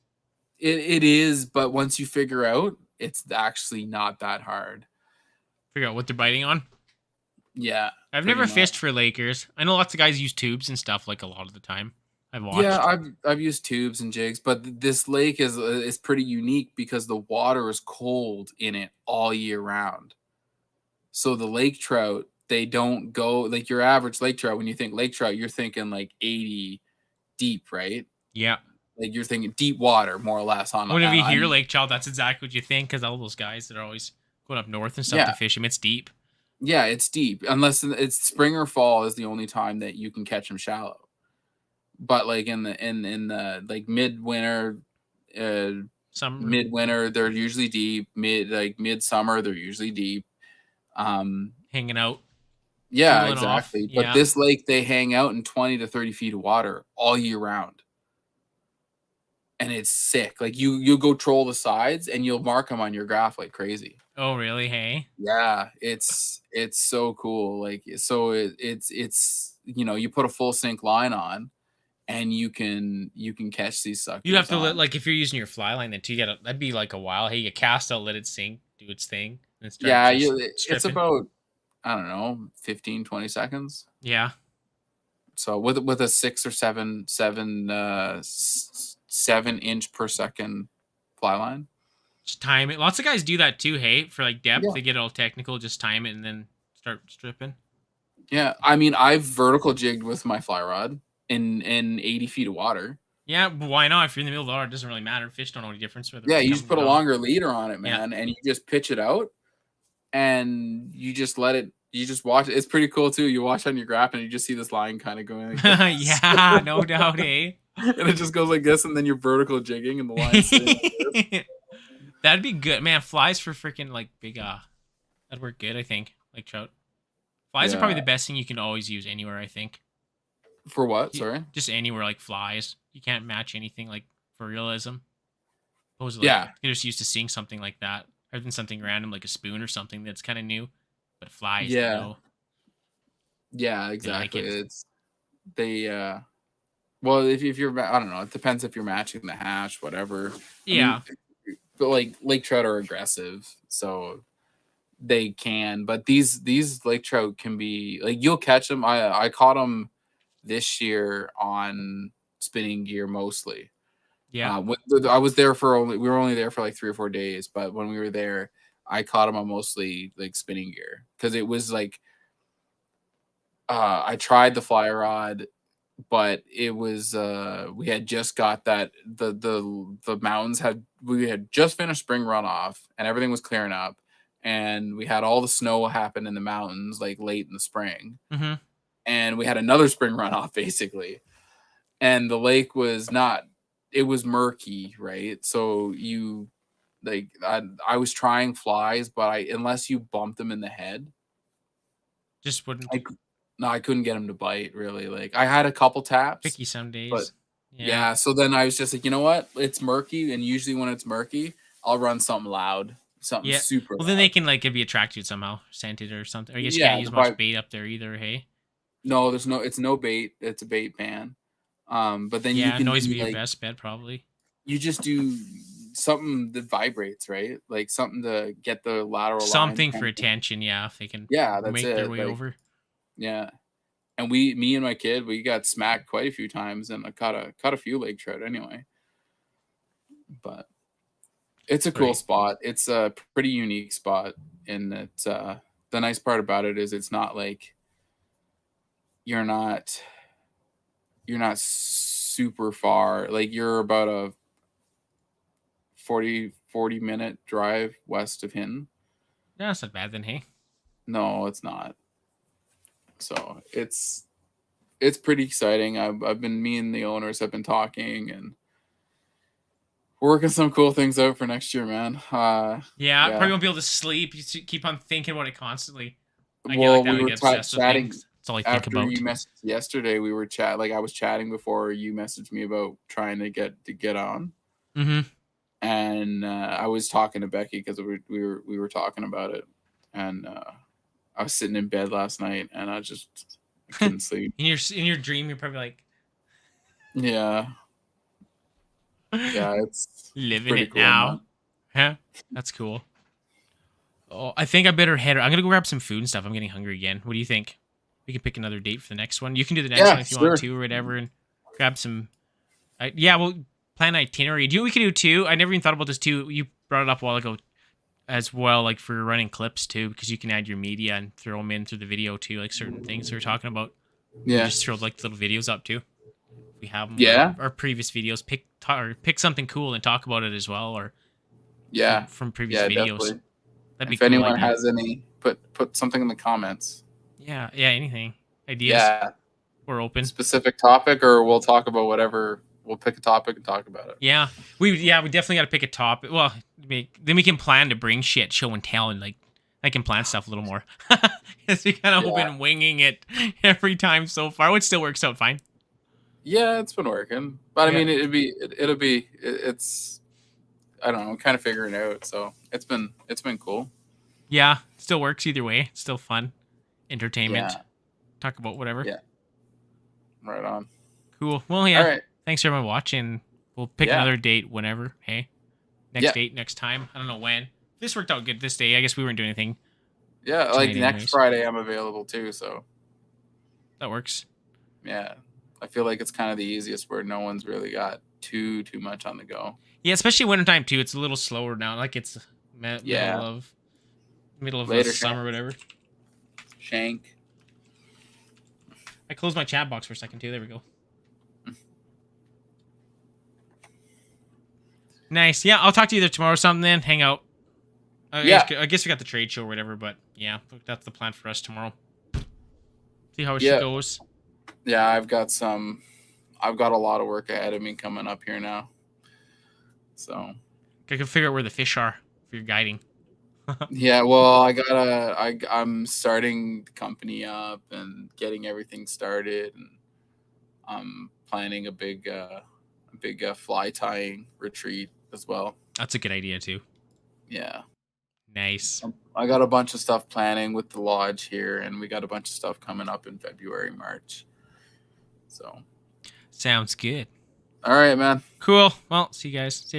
It is, but once you figure out, it's actually not that hard. Figure out what they're biting on. Yeah, I've pretty never much. fished for Lakers. I know lots of guys use tubes and stuff like a lot of the time. I've watched. Yeah, I've used tubes and jigs, but this lake is pretty unique because the water is cold in it all year round. So the lake trout, they don't go like your average lake trout. When you think lake trout, you're thinking like 80 deep, right? Yeah. Like you're thinking deep water, more or less. Whenever you hear Lake Trout, that's exactly what you think, because all those guys that are always going up north and stuff to fish them, it's deep. Yeah, it's deep. Unless it's spring or fall is the only time that you can catch them shallow. But like in the like midwinter, midwinter they're usually deep. Midsummer they're usually deep. Hanging out. Yeah, exactly. But this lake, they hang out in 20 to 30 feet of water all year round. And it's sick. Like you'll go troll the sides and you'll mark them on your graph like crazy. Oh, really? Hey. Yeah, it's so cool. Like so it's you put a full sink line on and you can catch these suckers. You have to like if you're using your fly line then too, that'd be like a while. Hey, you cast out, let it sink, do its thing, and start it's about I don't know, 15, 20 seconds. Yeah. So with a 6 or 7-inch per second fly line. Just time it. Lots of guys do that too, hey? For like depth, they get all technical, just time it and then start stripping. Yeah. I mean, I've vertical jigged with my fly rod in 80 feet of water. Yeah, but why not? If you're in the middle of the water, it doesn't really matter. Fish don't know any difference. Yeah, you just put a longer leader on it, man, and you just pitch it out and you just let it, you just watch it. It's pretty cool too. You watch on your graph and you just see this line kind of going like this. Yeah, no doubt, eh? And it just goes like this, and then you're vertical jigging and the line's sitting like this. That'd be good, man. Flies for freaking like big that'd work good, I think. Like trout. Flies are probably the best thing you can always use anywhere, I think. For what? Sorry? Just anywhere, like flies. You can't match anything like for realism. Supposedly, you're just used to seeing something like that. Other than something random like a spoon or something that's kind of new. But flies, yeah, exactly. It's well, if you're, I don't know, it depends if you're matching the hash, whatever. Yeah. I mean, but like lake trout are aggressive, so they can. But these lake trout can be like, you'll catch them. I caught them this year on spinning gear mostly. Yeah. I was there we were only there for like 3 or 4 days, but when we were there, I caught them on mostly like spinning gear because it was like I tried the fly rod, but it was we had just got that the mountains we had just finished spring runoff and everything was clearing up, and we had all the snow happen in the mountains like late in the spring, and we had another spring runoff basically, and the lake was it was murky, right? So you like I was trying flies, but unless you bumped them in the head, just wouldn't. I couldn't get them to bite really. Like I had a couple taps. Picky some days. But yeah, so then I was just like, you know what? It's murky, and usually when it's murky, I'll run something loud, something super loud. Then they can like be attracted somehow, scented or something. Or I guess you can't use much bait up there either, hey? No, it's no bait. It's a bait ban. But then you can noise would be your best bet probably. You just do something that vibrates, right? Like something to get the lateral something for attention, if they can that's make their way over. Yeah. And me and my kid, we got smacked quite a few times, and I caught a few lake trout anyway. But it's a cool spot. It's a pretty unique spot, and it's the nice part about it is it's not like you're not super far. Like you're about a 40 minute drive west of Hinton. Yeah, that's not bad then, hey? No, it's not. So it's pretty exciting. Me and the owners have been talking, and we're working some cool things out for next year, man. Yeah, Yeah. probably won't be able to sleep. You keep on thinking about it constantly. I get Well, like that. we I were get obsessed with chatting things. That's all I think after about. you messaged yesterday. We were like I was chatting before you messaged me about trying to get on, Mm-hmm. and I was talking to Becky because we were talking about it, and I was sitting in bed last night and I couldn't sleep. In your dream, you're probably like, Yeah, it's living pretty it cool, now. man. Huh? That's cool. Oh, I think I better head. I'm gonna go grab some food and stuff. I'm getting hungry again. What do you think? We can pick another date for the next one. You can do the next Yeah, one if you want sure. to, or whatever, and grab some. Yeah, we'll plan an itinerary. Do you know what we can do too? I never even thought about this too. You brought it up a while ago, as well, like for running clips too, because you can add your media and throw them in through the video too, like certain things we were talking about. You Yeah, just throw like little videos up too. We have them. Yeah. Our previous videos. Pick something cool and talk about it as well, or yeah, from previous yeah, videos. definitely. That'd be If cool anyone idea. has any, put something in the comments. Yeah, anything. Ideas. Yeah, We're open. specific topic, or we'll talk about whatever. We'll pick a topic and talk about it. Yeah, we definitely got to pick a topic. Well, then we can plan to bring shit, show and tell, and like I can plan stuff a little more. Because we kind of been winging it every time so far, which still works out fine. Yeah, it's been working, but I Yeah. mean, it's I don't know, kind of figuring it out. So it's been cool. Yeah, still works either way. Still fun, entertainment. Yeah. Talk about whatever. Yeah. Right on. Cool. Well, yeah. All right. Thanks for everyone watching. We'll pick Yeah. another date whenever. Hey, next Yeah. date, next time. I don't know when. This worked out good this day. I guess we weren't doing anything. Yeah, like Tonight next anyways. Friday I'm available too. So That works. yeah, I feel like it's kind of the easiest where no one's really got too much on the go. Yeah, especially wintertime too. It's a little slower now. Like it's Yeah. middle of Later, the summer, whatever. Shank. I closed my chat box for a second too. There we go. Nice. Yeah, I'll talk to you either tomorrow or something. Then hang out. I guess we got the trade show or whatever, but yeah, that's the plan for us tomorrow. See how it goes. Yeah, I've got a lot of work ahead of me coming up here now. So I can figure out where the fish are for your guiding. yeah, well, I'm starting the company up and getting everything started, and I'm planning a big fly tying retreat as well. That's a good idea too. Yeah. Nice. I got a bunch of stuff planning with the lodge here, and we got a bunch of stuff coming up in February, March. So Sounds good. all right, man. Cool. Well, see you guys. See you.